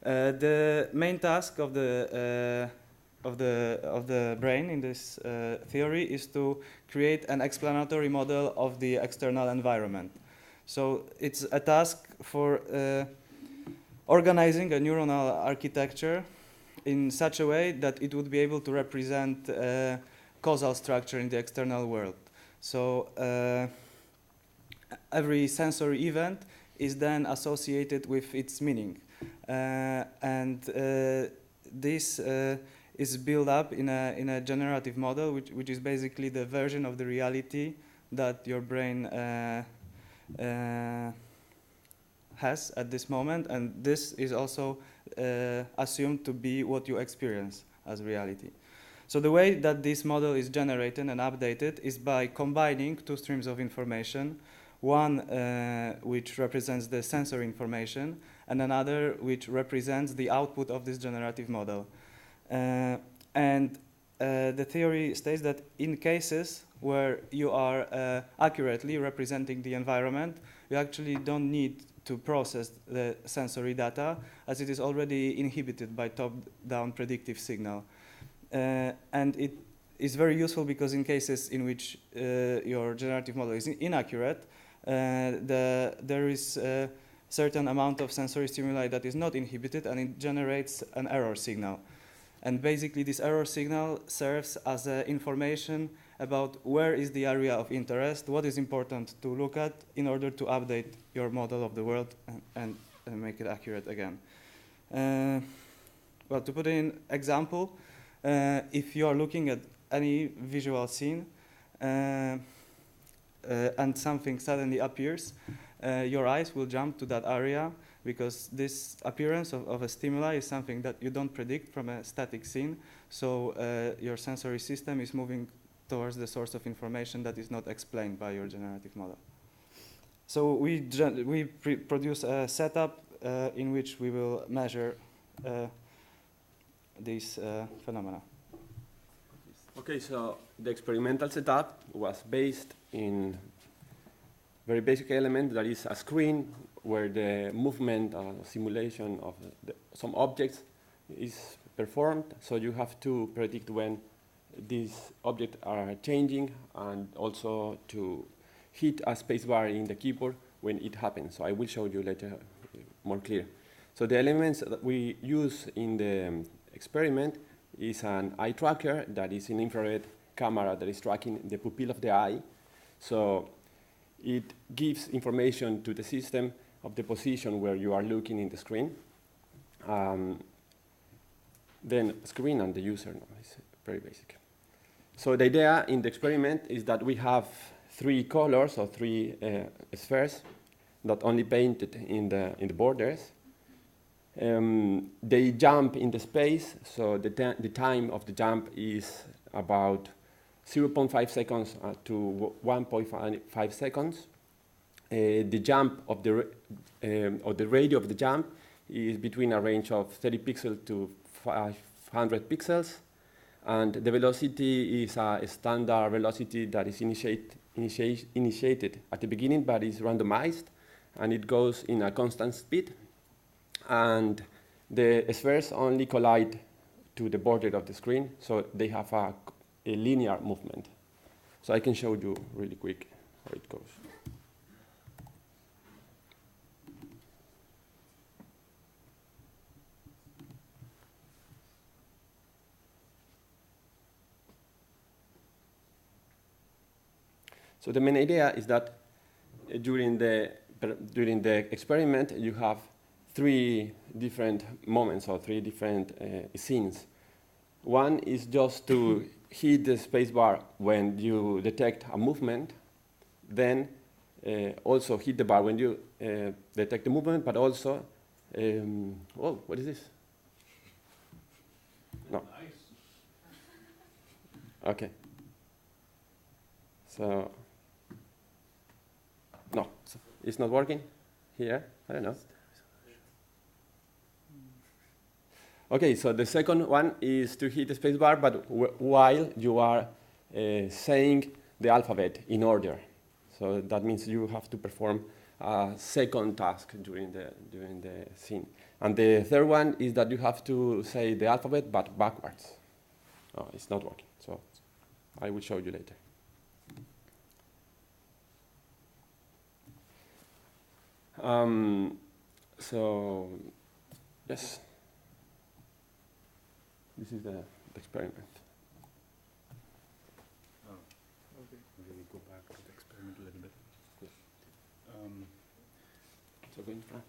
the main task of the brain in this theory is to create an explanatory model of the external environment. So it's a task for organizing a neuronal architecture in such a way that it would be able to represent causal structure in the external world. So every sensory event is then associated with its meaning. And this is built up in a generative model, which is basically the version of the reality that your brain has at this moment, and this is also assumed to be what you experience as reality. So the way that this model is generated and updated is by combining two streams of information, one which represents the sensory information, and another which represents the output of this generative model. And the theory states that in cases where you are accurately representing the environment, you actually don't need to process the sensory data, as it is already inhibited by top-down predictive signal. And it is very useful because in cases in which your generative model is inaccurate, there is a certain amount of sensory stimuli that is not inhibited, and it generates an error signal. And basically this error signal serves as information about where is the area of interest, what is important to look at in order to update your model of the world and make it accurate again. Well, to put in example, if you are looking at any visual scene and something suddenly appears, your eyes will jump to that area because this appearance of a stimuli is something that you don't predict from a static scene. So your sensory system is moving towards the source of information that is not explained by your generative model. So we produce a setup in which we will measure these phenomena. Okay, so the experimental setup was based in very basic element that is a screen where the movement or simulation of some objects is performed. So you have to predict when these objects are changing and also to hit a spacebar in the keyboard when it happens. So I will show you later more clear. So the elements that we use in the experiment is an eye tracker that is an infrared camera that is tracking the pupil of the eye. So it gives information to the system of the position where you are looking in the screen. Then screen and the user, it's very basic. So the idea in the experiment is that we have three colors or three spheres that only painted in the borders. They jump in the space, so the time of the jump is about 0.5 seconds to 1.5 seconds. The jump of the or the radio of the jump is between a range of 30 pixels to 500 pixels, and the velocity is a standard velocity that is initiated at the beginning, but is randomized, and it goes in a constant speed. And the spheres only collide to the border of the screen, so they have a linear movement. So I can show you really quick how it goes. So the main idea is that during the experiment, you have three different moments or three different scenes. One is just to hit the spacebar when you detect a movement, then also hit the bar when you detect the movement, but also, oh, what is this? No. Nice. Okay. So, no, it's not working here, I don't know. Okay, so the second one is to hit the spacebar, but while you are saying the alphabet in order. So that means you have to perform a second task during the scene. And the third one is that you have to say the alphabet, but backwards. Oh, it's not working, so I will show you later. So, yes. This is the experiment. go back to the experiment a little bit. So going from.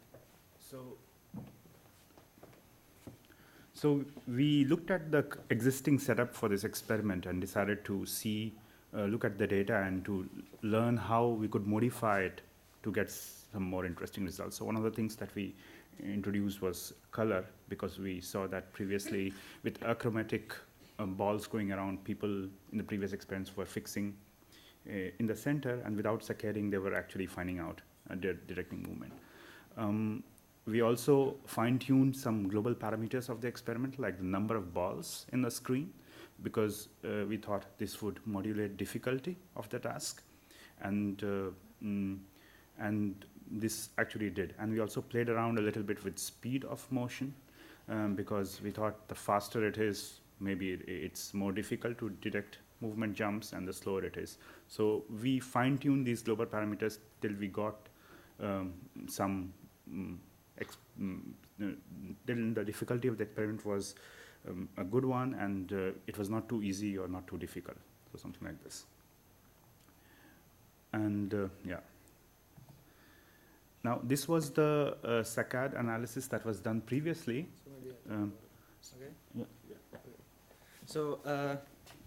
So we looked at the existing setup for this experiment and decided to see, look at the data and to learn how we could modify it to get some more interesting results. So one of the things that we introduced was color, because we saw that previously with achromatic balls going around, people in the previous experiments were fixing in the center, and without saccading, they were actually finding out directing movement. We also fine-tuned some global parameters of the experiment, like the number of balls in the screen, because we thought this would modulate difficulty of the task, and this actually did. And we also played around a little bit with speed of motion, because we thought the faster it is, maybe it's more difficult to detect movement jumps, and the slower it is. So we fine-tuned these global parameters till we got some till the difficulty of the experiment was a good one, and it was not too easy or not too difficult, so something like this. And yeah. Now this was the saccade analysis that was done previously. Okay. Yeah. So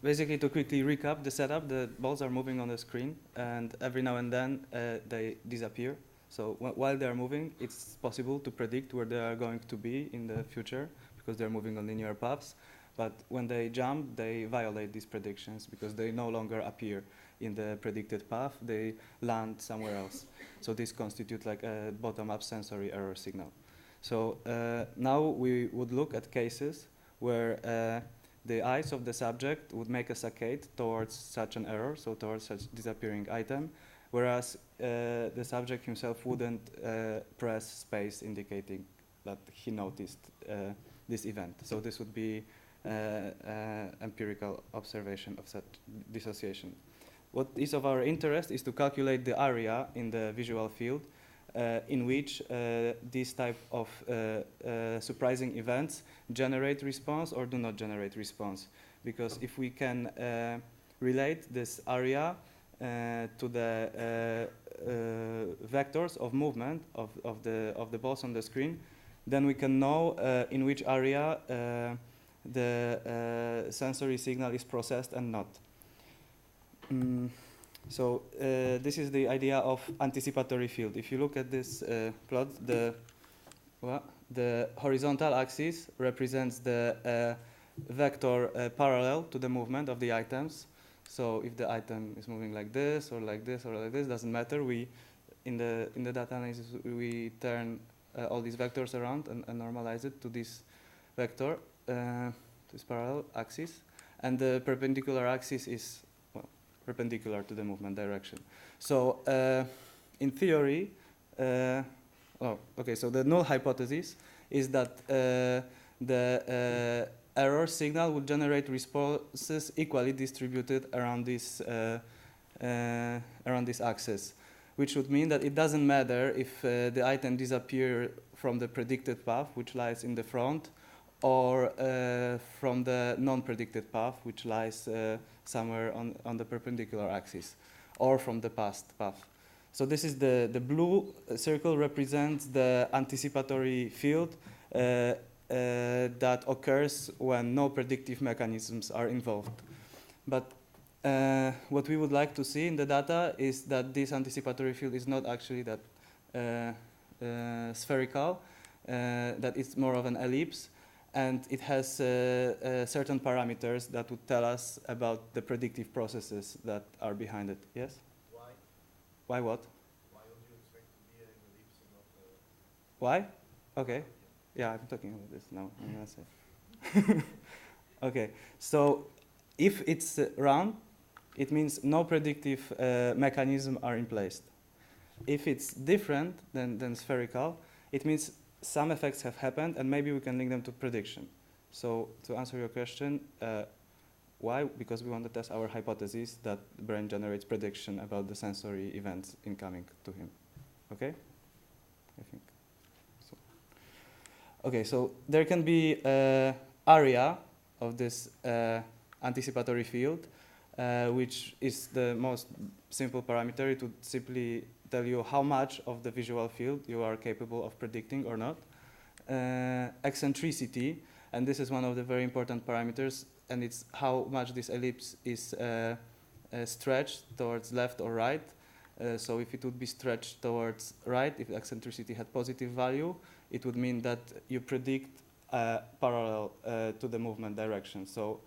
basically, to quickly recap the setup, the balls are moving on the screen, and every now and then they disappear. So while they are moving, it's possible to predict where they are going to be in the future, because they're moving on linear paths. But when they jump, they violate these predictions, because they no longer appear in the predicted path. They land somewhere else. So this constitutes like a bottom-up sensory error signal. So now we would look at cases where the eyes of the subject would make a saccade towards such an error, so towards such disappearing item, whereas the subject himself wouldn't press space indicating that he noticed this event. So this would be empirical observation of such dissociation. What is of our interest is to calculate the area in the visual field in which these type of surprising events generate response or do not generate response. Because if we can relate this area to the vectors of movement of the balls on the screen, then we can know in which area the sensory signal is processed and not. So this is the idea of anticipatory field. If you look at this plot, the horizontal axis represents the vector parallel to the movement of the items. So if the item is moving like this or like this or like this, doesn't matter. We in the data analysis we turn all these vectors around and normalize it to this vector, this parallel axis, and the perpendicular axis is perpendicular to the movement direction. So in theory, so the null hypothesis is that the error signal would generate responses equally distributed around this axis, which would mean that it doesn't matter if the item disappears from the predicted path, which lies in the front, or from the non-predicted path, which lies somewhere on the perpendicular axis, or from the past path. So this is the blue circle represents the anticipatory field that occurs when no predictive mechanisms are involved. But what we would like to see in the data is that this anticipatory field is not actually that spherical, that it's more of an ellipse, and it has certain parameters that would tell us about the predictive processes that are behind it. Yes? Why? Why what? Why would you expect to be an ellipse and not Why? Okay. Yeah, I'm talking about this now. I'm gonna say. Okay. So if it's round, it means no predictive mechanism are in place. If it's different than spherical, it means some effects have happened, and maybe we can link them to prediction. So to answer your question, why? Because we want to test our hypothesis that the brain generates prediction about the sensory events incoming to him. Okay? I think so. Okay, so there can be area of this anticipatory field which is the most simple parameter. It would simply tell you how much of the visual field you are capable of predicting or not. Eccentricity, and this is one of the very important parameters, and it's how much this ellipse is stretched towards left or right. So if it would be stretched towards right, if eccentricity had positive value, it would mean that you predict parallel to the movement direction. So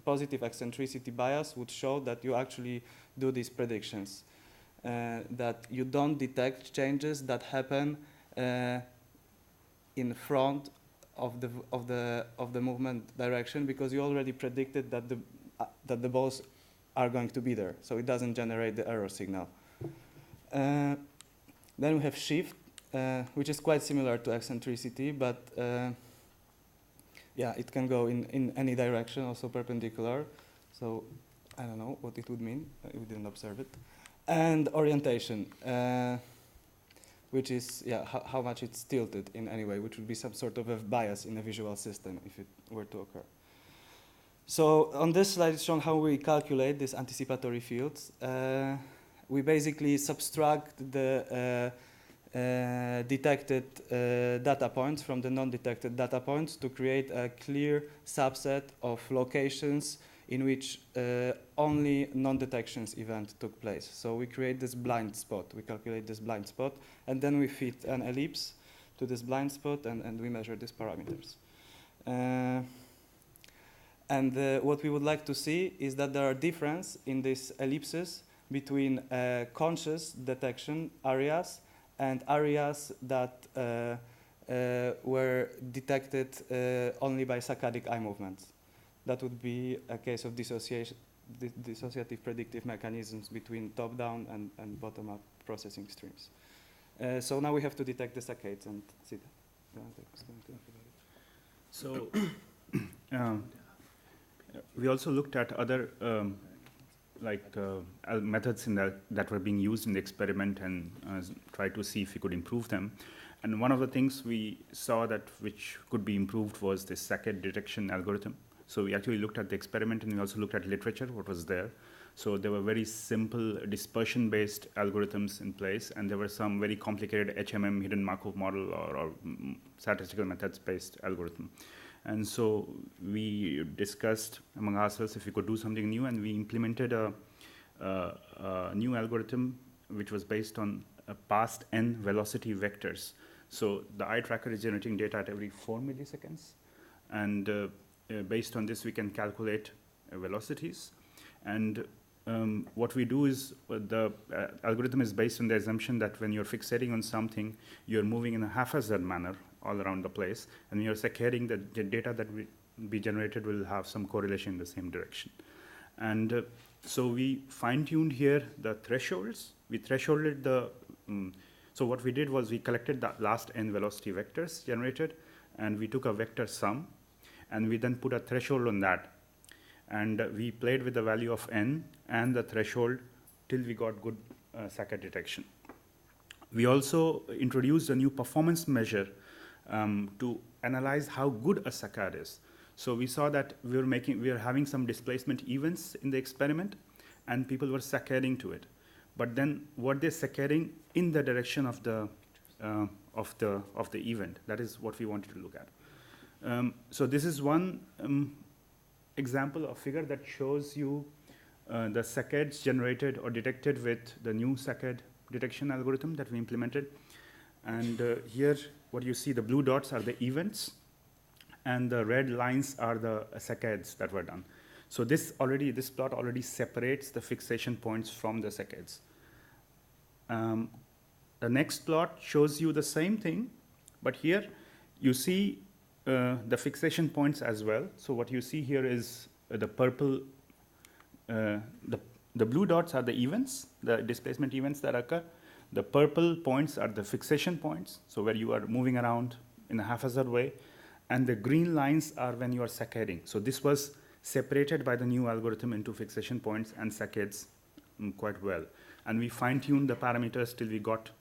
positive eccentricity bias would show that you actually do these predictions, that you don't detect changes that happen in front of the movement direction, because you already predicted that the balls are going to be there, so it doesn't generate the error signal. Then we have shift, which is quite similar to eccentricity, but yeah, it can go in any direction, also perpendicular. So I don't know what it would mean. We didn't observe it. And orientation, which is how much it's tilted in any way, which would be some sort of a bias in a visual system if it were to occur. So on this slide, it's shown how we calculate these anticipatory fields. We basically subtract the detected data points from the non-detected data points to create a clear subset of locations in which only non-detections event took place. So we create this blind spot. We calculate this blind spot, and then we fit an ellipse to this blind spot, and we measure these parameters. What we would like to see is that there are differences in these ellipses between conscious detection areas and areas that were detected only by saccadic eye movements. That would be a case of dissociative predictive mechanisms between top-down and bottom-up processing streams. So now we have to detect the saccades and see that. So we also looked at other methods that were being used in the experiment and tried to see if we could improve them. And one of the things we saw that which could be improved was the saccade detection algorithm. So we actually looked at the experiment, and we also looked at literature, what was there. So there were very simple dispersion-based algorithms in place, and there were some very complicated HMM, hidden Markov model, or statistical methods-based algorithm. And so we discussed among ourselves if we could do something new, and we implemented a new algorithm which was based on past n velocity vectors. So the eye tracker is generating data at every 4 milliseconds, and based on this we can calculate velocities. And what we do is the algorithm is based on the assumption that when you're fixating on something, you're moving in a haphazard manner all around the place, and when you're saccading, the data that will be generated will have some correlation in the same direction. And so we fine-tuned here the thresholds. We thresholded the, so what we did was we collected the last n velocity vectors generated, and we took a vector sum, and we then put a threshold on that. And we played with the value of n and the threshold till we got good saccade detection. We also introduced a new performance measure to analyze how good a saccade is. So we saw that we were having some displacement events in the experiment, and people were saccading to it. But then, were they saccading in the direction of the event? That is what we wanted to look at. So this is one example of figure that shows you the saccades generated or detected with the new saccade detection algorithm that we implemented. And here, what you see, the blue dots are the events, and the red lines are the saccades that were done. So this plot already separates the fixation points from the saccades. The next plot shows you the same thing, but here you see the fixation points as well. So what you see here is the purple, the blue dots are the events, the displacement events that occur. The purple points are the fixation points, so where you are moving around in a haphazard way. And the green lines are when you are saccading. So this was separated by the new algorithm into fixation points and saccades quite well. And we fine-tuned the parameters till we got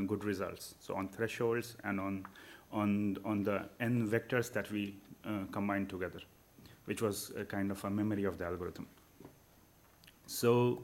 good results. So on thresholds and on the n vectors that we combined together, which was a kind of a memory of the algorithm. So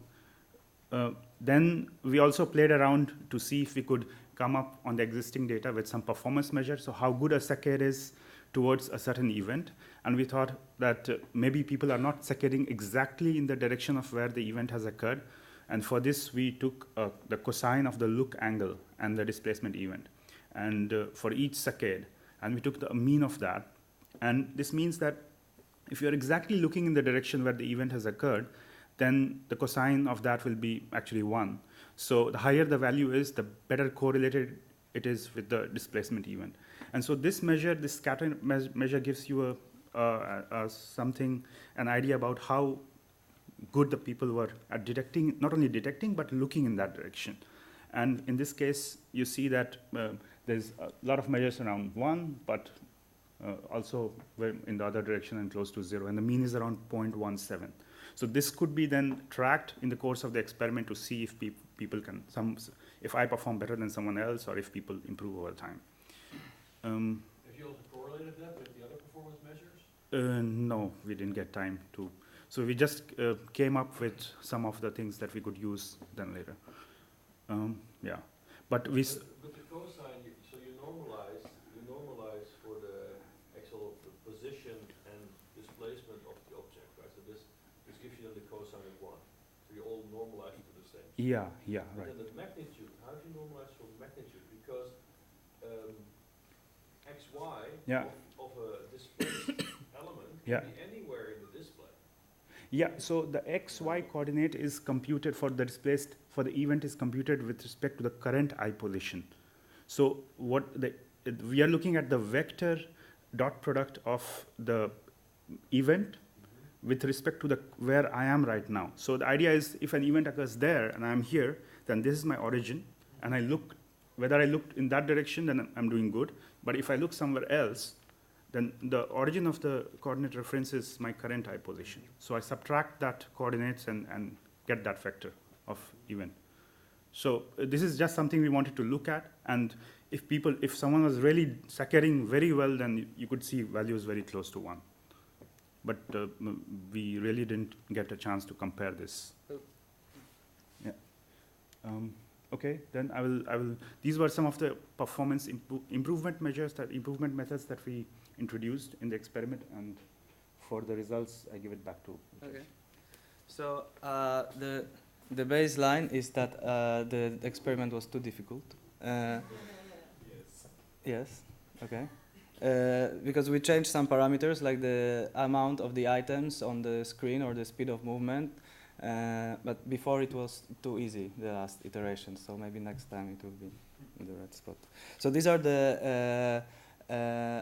then we also played around to see if we could come up on the existing data with some performance measures, so how good a saccade is towards a certain event. And we thought that maybe people are not saccading exactly in the direction of where the event has occurred. And for this, we took the cosine of the look angle and the displacement event. And for each saccade, and we took the mean of that. And this means that if you're exactly looking in the direction where the event has occurred, then the cosine of that will be actually 1. So the higher the value is, the better correlated it is with the displacement event. And so this measure, this scatter measure gives you an idea about how good the people were at detecting, not only detecting, but looking in that direction. And in this case, you see that there's a lot of measures around 1, but also in the other direction and close to 0. And the mean is around 0.17. So this could be then tracked in the course of the experiment to see if people can, if I perform better than someone else, or if people improve over time. Have you also correlated that with the other performance measures? No, we didn't get time to. So we just came up with some of the things that we could use then later. Yeah, but we. With the cosine, so you normalize for the actual position and displacement of the object, right? So this gives you the cosine of 1. So you all normalize to the same. Yeah, right. And then the magnitude, how do you normalize for magnitude? Because xy of a displaced element can be anywhere in the display. Yeah, so the xy coordinate is computed for the displaced, for the event is computed with respect to the current eye position. So we are looking at the vector dot product of the event with respect to where I am right now. So the idea is, if an event occurs there and I'm here, then this is my origin, and whether I looked in that direction, then I'm doing good. But if I look somewhere else, then the origin of the coordinate reference is my current eye position. So I subtract that coordinates and get that vector of event. So this is just something we wanted to look at. And if someone was really saccading very well, then you could see values very close to 1. But we really didn't get a chance to compare this. Yeah. Okay, then I will. These were some of the performance improvement measures, improvement methods that we introduced in the experiment, and for the results, I give it back to. Okay. So the baseline is that the experiment was too difficult. Yes. Okay. Because we changed some parameters, like the amount of the items on the screen or the speed of movement. But before it was too easy, the last iteration, so maybe next time it will be in the right spot. So these are the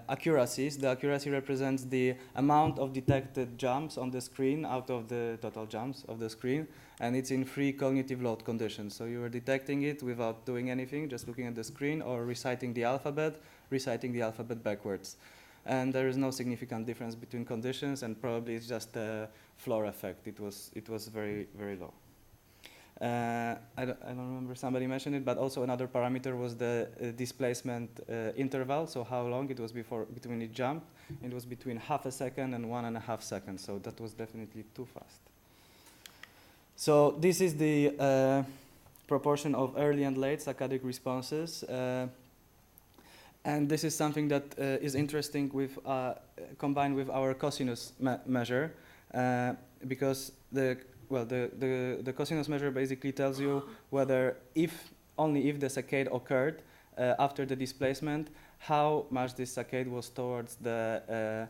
accuracies. The accuracy represents the amount of detected jumps on the screen out of the total jumps of the screen, and it's in free cognitive load conditions. So you are detecting it without doing anything, just looking at the screen or reciting the alphabet backwards. And there is no significant difference between conditions, and probably it's just a floor effect. It was very, very low. I don't remember, somebody mentioned it, but also another parameter was the displacement interval, so how long it was between each jump. It was between half a second and 1.5 seconds, so that was definitely too fast. So this is the proportion of early and late saccadic responses. And this is something that is interesting with combined with our cosinus measure, because the cosinus measure basically tells you whether only if the saccade occurred after the displacement, how much this saccade was towards the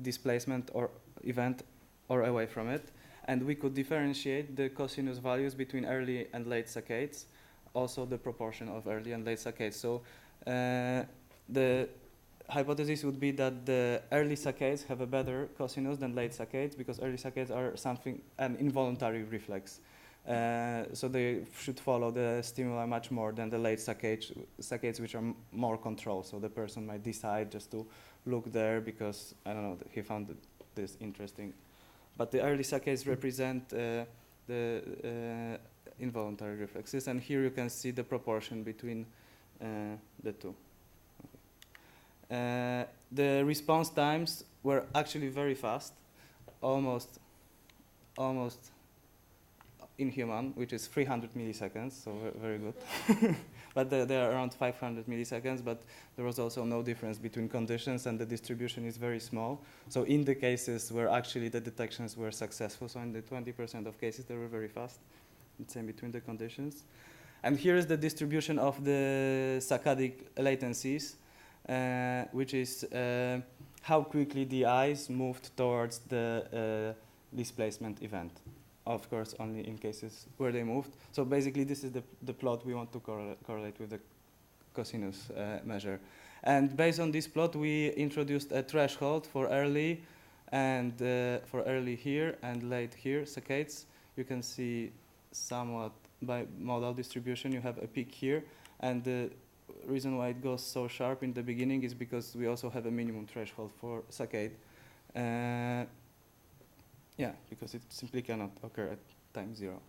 displacement or event or away from it. And we could differentiate the cosinus values between early and late saccades, also the proportion of early and late saccades. So the hypothesis would be that the early saccades have a better cosinus than late saccades, because early saccades are an involuntary reflex. So they should follow the stimuli much more than the late saccades which are more controlled. So the person might decide just to look there because, I don't know, he found this interesting. But the early saccades represent the involuntary reflexes, and here you can see the proportion between the two. Okay. The response times were actually very fast, almost almost inhuman, which is 300 milliseconds, so very good. But they are around 500 milliseconds, but there was also no difference between conditions, and the distribution is very small. So in the cases where actually the detections were successful, so in the 20% of cases, they were very fast. It's in between the conditions. And here is the distribution of the saccadic latencies, which is how quickly the eyes moved towards the displacement event. Of course, only in cases where they moved. So basically, this is the plot we want to correlate with the cosinus measure. And based on this plot, we introduced a threshold for early and for early here and late here saccades. You can see somewhat by modal distribution, you have a peak here. And the reason why it goes so sharp in the beginning is because we also have a minimum threshold for saccade. Yeah, because it simply cannot occur at time 0.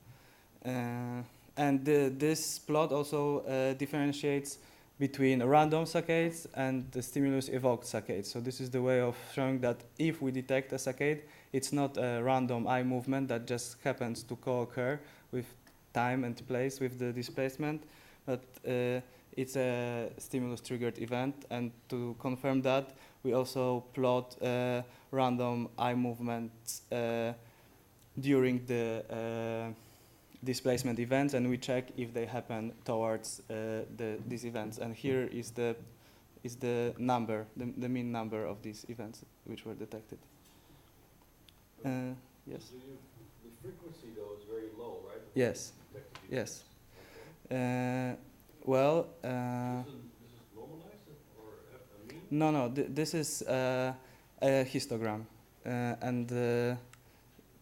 And this plot also differentiates between random saccades and the stimulus-evoked saccades. So this is the way of showing that if we detect a saccade, it's not a random eye movement that just happens to co-occur with time and place with the displacement, but it's a stimulus-triggered event. And to confirm that, we also plot random eye movements during the displacement events, and we check if they happen towards these events. And here is the number, the mean number of these events which were detected. Yes. The frequency though is very low, right? Yes. Yes. Okay. Well. This is normalized or a mean? No. This is a histogram, and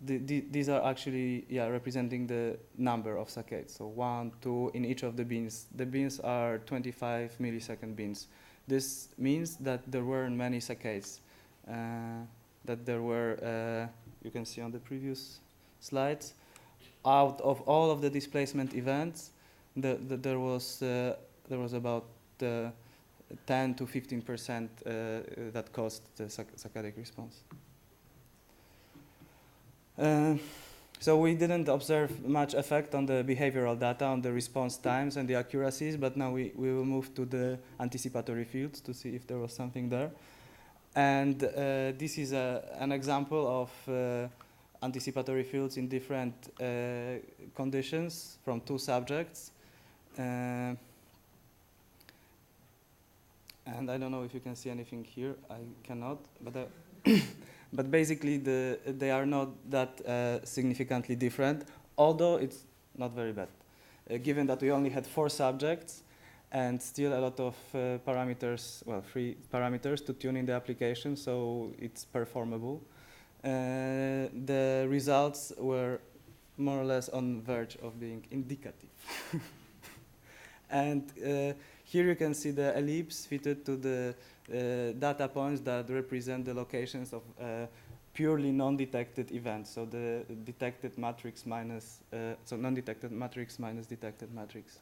these are actually representing the number of saccades. So 1, 2 in each of the bins. The bins are 25 millisecond bins. This means that there weren't many saccades. That there were, you can see on the previous slides, out of all of the displacement events, there was about 10 to 15% that caused the saccadic response. So we didn't observe much effect on the behavioral data, on the response times and the accuracies, but now we will move to the anticipatory fields to see if there was something there. And this is an example of anticipatory fields in different conditions from 2 subjects. And I don't know if you can see anything here. I cannot, but but basically they are not that significantly different, although it's not very bad. Given that we only had 4 subjects and still a lot of parameters, well, 3 parameters to tune in the application, so it's performable. The results were more or less on verge of being indicative. And here you can see the ellipse fitted to the data points that represent the locations of purely non-detected events. So the detected matrix minus, so non-detected matrix minus detected matrix.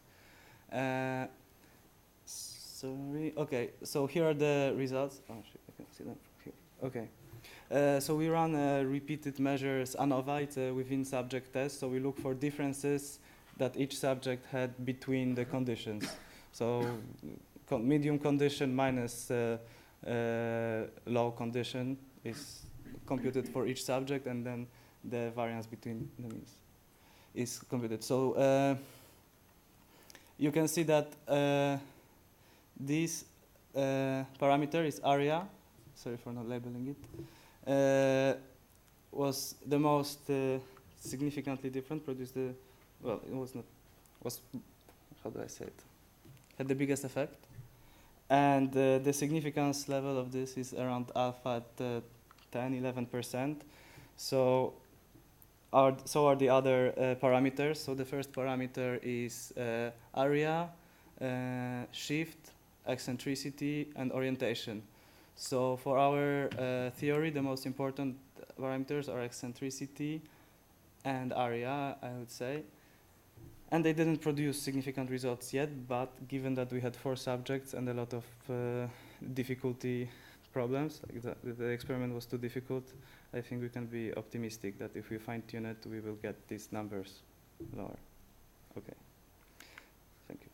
Sorry, okay, so here are the results. Oh shit, I can see them from here. Okay. So we run repeated measures ANOVA, it's a within subject test, so we look for differences that each subject had between the conditions. So medium condition minus low condition is computed for each subject, and then the variance between the means is computed. So you can see that this parameter is area, sorry for not labeling it, was the most significantly different, produced the, well, it was not, was, how do I say it, had the biggest effect. And the significance level of this is around alpha at 10–11%. So are the other parameters. So the first parameter is area, shift, eccentricity, and orientation. So for our theory, the most important parameters are eccentricity and area, I would say. And they didn't produce significant results yet, but given that we had 4 subjects and a lot of difficulty problems, like the experiment was too difficult, I think we can be optimistic that if we fine-tune it, we will get these numbers lower. Okay. Thank you.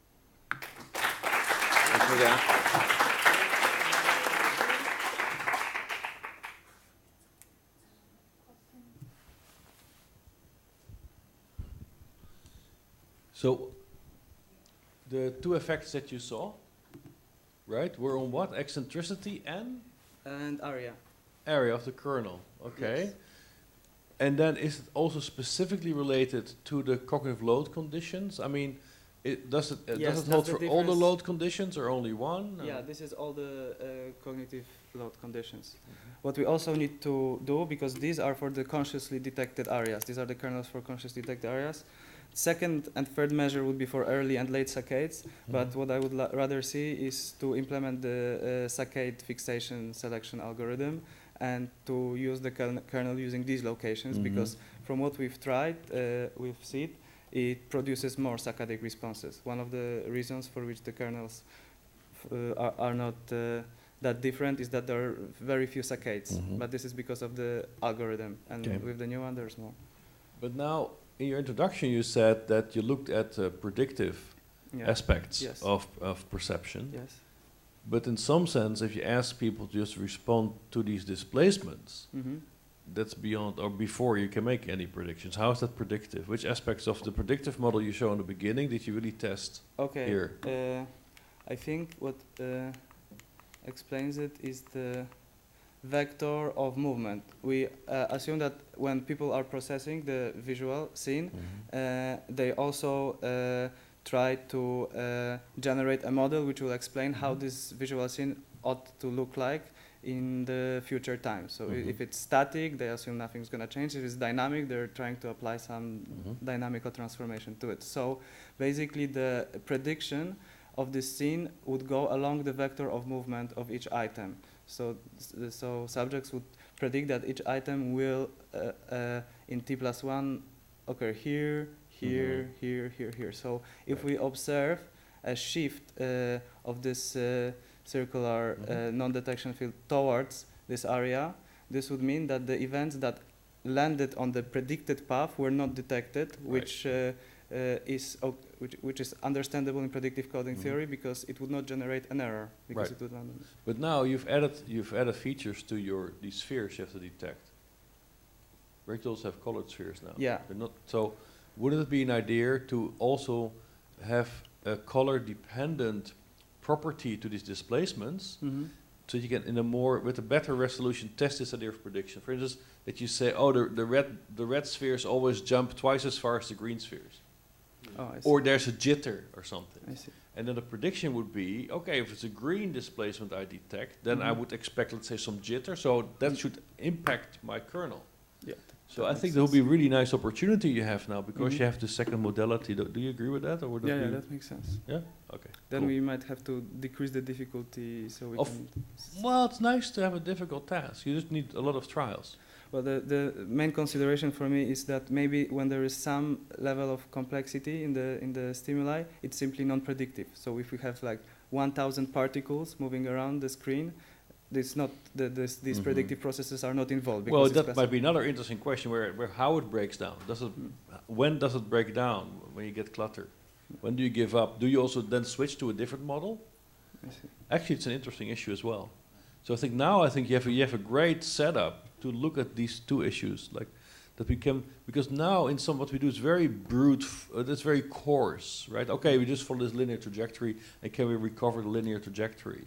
So the two effects that you saw, right, were on what? Eccentricity and area. Area of the kernel. Okay. Yes. And then is it also specifically related to the cognitive load conditions? I mean, does it hold for all the load conditions or only one? Yeah, this is all the cognitive load conditions. What we also need to do, because these are for the consciously detected areas, these are the kernels for consciously detected areas. Second and third measure would be for early and late saccades, but what I would rather see is to implement the saccade fixation selection algorithm and to use the kernel using these locations, because from what we've tried with SEED, it produces more saccadic responses. One of the reasons for which the kernels are not that different is that there are very few saccades, but this is because of the algorithm, and with the new one there's more. But now, in your introduction, you said that you looked at predictive aspects of perception. Yes. But in some sense, if you ask people to just respond to these displacements, that's beyond or before you can make any predictions. How is that predictive? Which aspects of the predictive model you show in the beginning did you really test here? I think what explains it is the vector of movement. We assume that when people are processing the visual scene, they also try to generate a model which will explain how this visual scene ought to look like in the future time. So if it's static, they assume nothing's going to change. If it's dynamic, they're trying to apply some dynamical transformation to it. So basically the prediction of this scene would go along the vector of movement of each item. So subjects would predict that each item will, in t+1, occur here, here, here, here, here. So if we observe a shift of this circular non-detection field towards this area, this would mean that the events that landed on the predicted path were not detected, which is understandable in predictive coding theory because it would not generate an error because it would land on. But now you've added features to these spheres you have to detect. Rectals have colored spheres now. Yeah. They're not, so wouldn't it be an idea to also have a color-dependent property to these displacements, so you can, with a better resolution, test this idea of prediction? For instance, that you say, oh, the red spheres always jump twice as far as the green spheres. Oh, I see. Or there's a jitter or something. I see. And then the prediction would be, okay, if it's a green displacement I detect, then I would expect, let's say, some jitter, so that should impact my kernel. Yeah. So I think there will be a really nice opportunity you have now because you have the second modality. Do you agree with that? Or would that yeah, that makes sense. Yeah? Okay. Then cool. we might have to decrease the difficulty so we can... Well, it's nice to have a difficult task. You just need a lot of trials. Well, the main consideration for me is that maybe when there is some level of complexity in the stimuli, it's simply non-predictive. So if we have like 1,000 particles moving around the screen, it's not these predictive processes are not involved. Well, that might be another interesting question where how it breaks down. When does it break down when you get clutter? When do you give up? Do you also then switch to a different model? I see. Actually, it's an interesting issue as well. So I think you have a great setup to look at these two issues, like that we can, because now in what we do is very brute, it's very coarse, right? Okay, we just follow this linear trajectory, and can we recover the linear trajectory?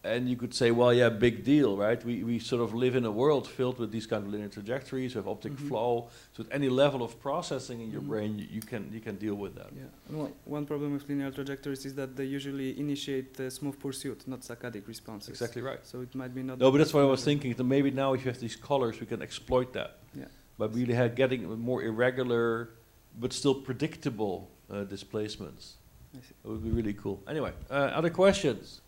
And you could say, well, yeah, big deal, right? We sort of live in a world filled with these kind of linear trajectories, we have optic flow, so at any level of processing in your brain, you can deal with that. Yeah. Well, one problem with linear trajectories is that they usually initiate smooth pursuit, not saccadic responses. Exactly right. So it might be not... No, but that's what I was thinking, that maybe now if you have these colors, we can exploit that. Yeah. By really getting more irregular, but still predictable displacements. I see. It would be really cool. Anyway, other questions?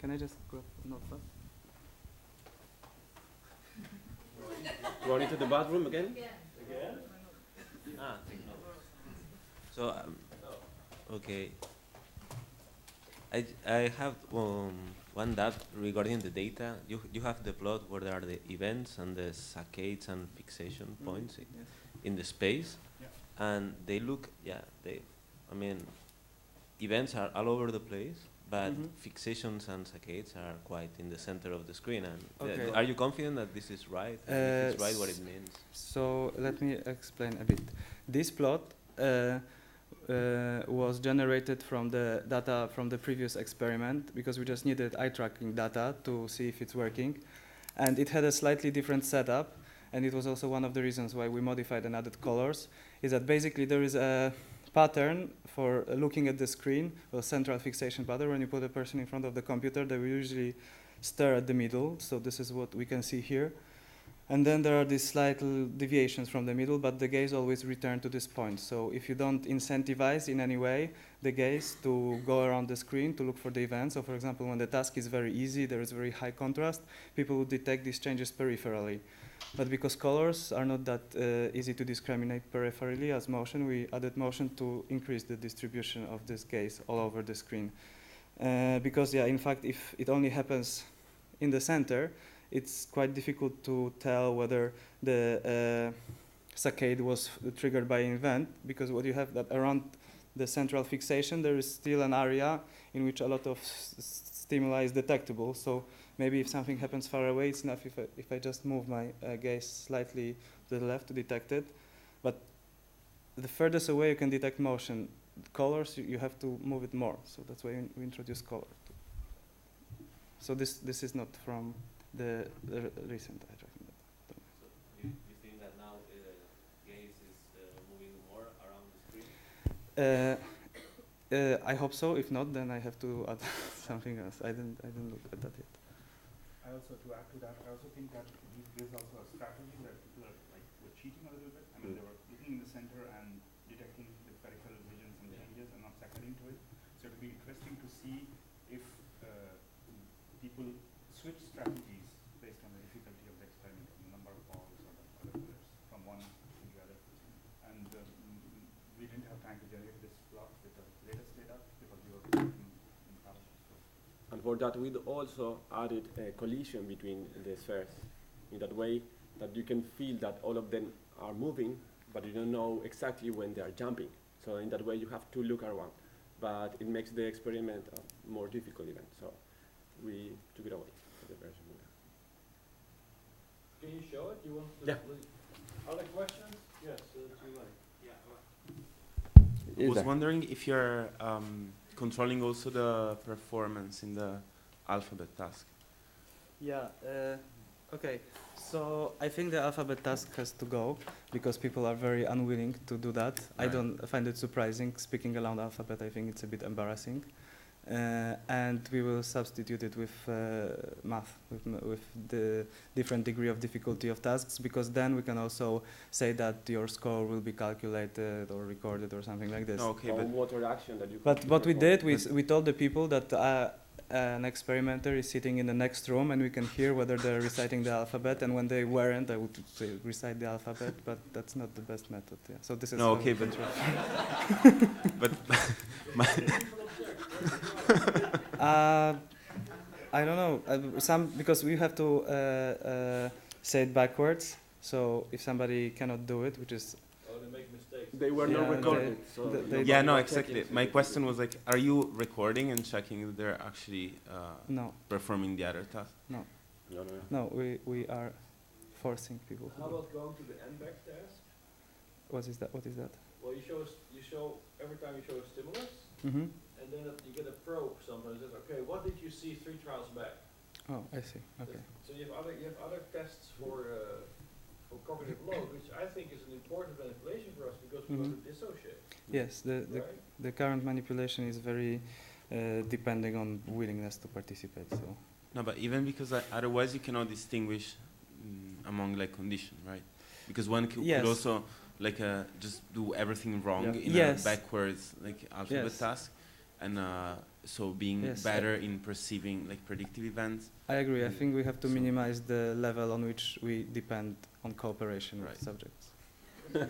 Can I just grab a notepad? Running to the bathroom again? Again? Ah, thank you. So, okay. I have one doubt regarding the data. You have the plot where there are the events and the saccades and fixation points in the space, and they look I mean, events are all over the place, but fixations and saccades are quite in the center of the screen. And are you confident that this is right? If it's right, what it means? So let me explain a bit. This plot was generated from the data from the previous experiment because we just needed eye tracking data to see if it's working. And it had a slightly different setup, and it was also one of the reasons why we modified and added colors, is that basically there is a pattern for looking at the screen, a central fixation pattern. When you put a person in front of the computer, they will usually stare at the middle, so this is what we can see here. And then there are these slight deviations from the middle, but the gaze always returns to this point. So if you don't incentivize in any way the gaze to go around the screen to look for the events, so for example, when the task is very easy, there is very high contrast, people will detect these changes peripherally. But because colors are not that easy to discriminate peripherally as motion, we added motion to increase the distribution of this gaze all over the screen. Because, in fact, if it only happens in the center, it's quite difficult to tell whether the saccade was triggered by an event, because what you have that around the central fixation, there is still an area in which a lot of stimuli is detectable. So maybe if something happens far away, it's enough if I just move my gaze slightly to the left to detect it. But the furthest away you can detect motion, colors, you have to move it more. So that's why we introduce color. So this is not from the recent eye tracking data. So you think that now gaze is moving more around the screen? I hope so. If not, then I have to add something else. I didn't look at that yet. I also, to add to that, I also think that there's also a strategy that people are were cheating a little bit. I mean, they were looking in the center and detecting the peripheral vision from the changes and not saccading to it. So it would be interesting to see if people switch strategies based on the difficulty of the experiment, the number of balls or the other colors from one to the other. And we didn't have time to generate this plot with the latest data because we were working in parallel. And for that, we also added a collision between the spheres in that way that you can feel that all of them are moving, but you don't know exactly when they are jumping. So in that way, you have to look around. But it makes the experiment a more difficult event. So we took it away. Can you show it? You want to? Yeah. Other questions? Yes, I was wondering if you're controlling also the performance in the alphabet task. Yeah. Okay. So I think the alphabet task has to go because people are very unwilling to do that. Right. I don't find it surprising. Speaking aloud alphabet, I think it's a bit embarrassing. And we will substitute it with math, with the different degree of difficulty of tasks, because then we can also say that your score will be calculated or recorded or something like this. Okay, but what reaction that you? But what we did, we told the people that an experimenter is sitting in the next room, and we can hear whether they're reciting the alphabet. And when they weren't, I would say recite the alphabet, but that's not the best method. Yeah. So this is okay, but I don't know. Because we have to say it backwards. So if somebody cannot do it, which is they make mistakes. They were not recorded. Exactly. My question was like, are you recording and checking if they're actually performing the other task? No. No, we are forcing people. How about going to the NBAC task? What is that? Well, you show every time you show a stimulus. Mm-hmm. And then you get a probe sometimes. Says, okay, what did you see 3 trials back? Oh, I see. Okay. So you have other tests for cognitive load, which I think is an important manipulation for us because we want to dissociate. Yes, the current manipulation is very depending on willingness to participate. So. No, but even because otherwise you cannot distinguish among like conditions, right? Because one could also like just do everything wrong in a backwards like alphabet task. And so being better in perceiving like predictive events. I agree. I think we have to minimize the level on which we depend on cooperation with subjects. Okay,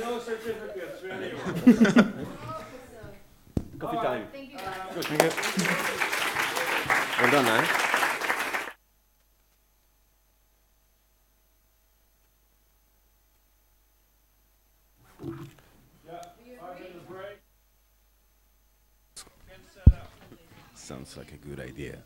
no certificates for anyone. Coffee time. Thank you. Good. Thank you. Well done, eh? Sounds like a good idea.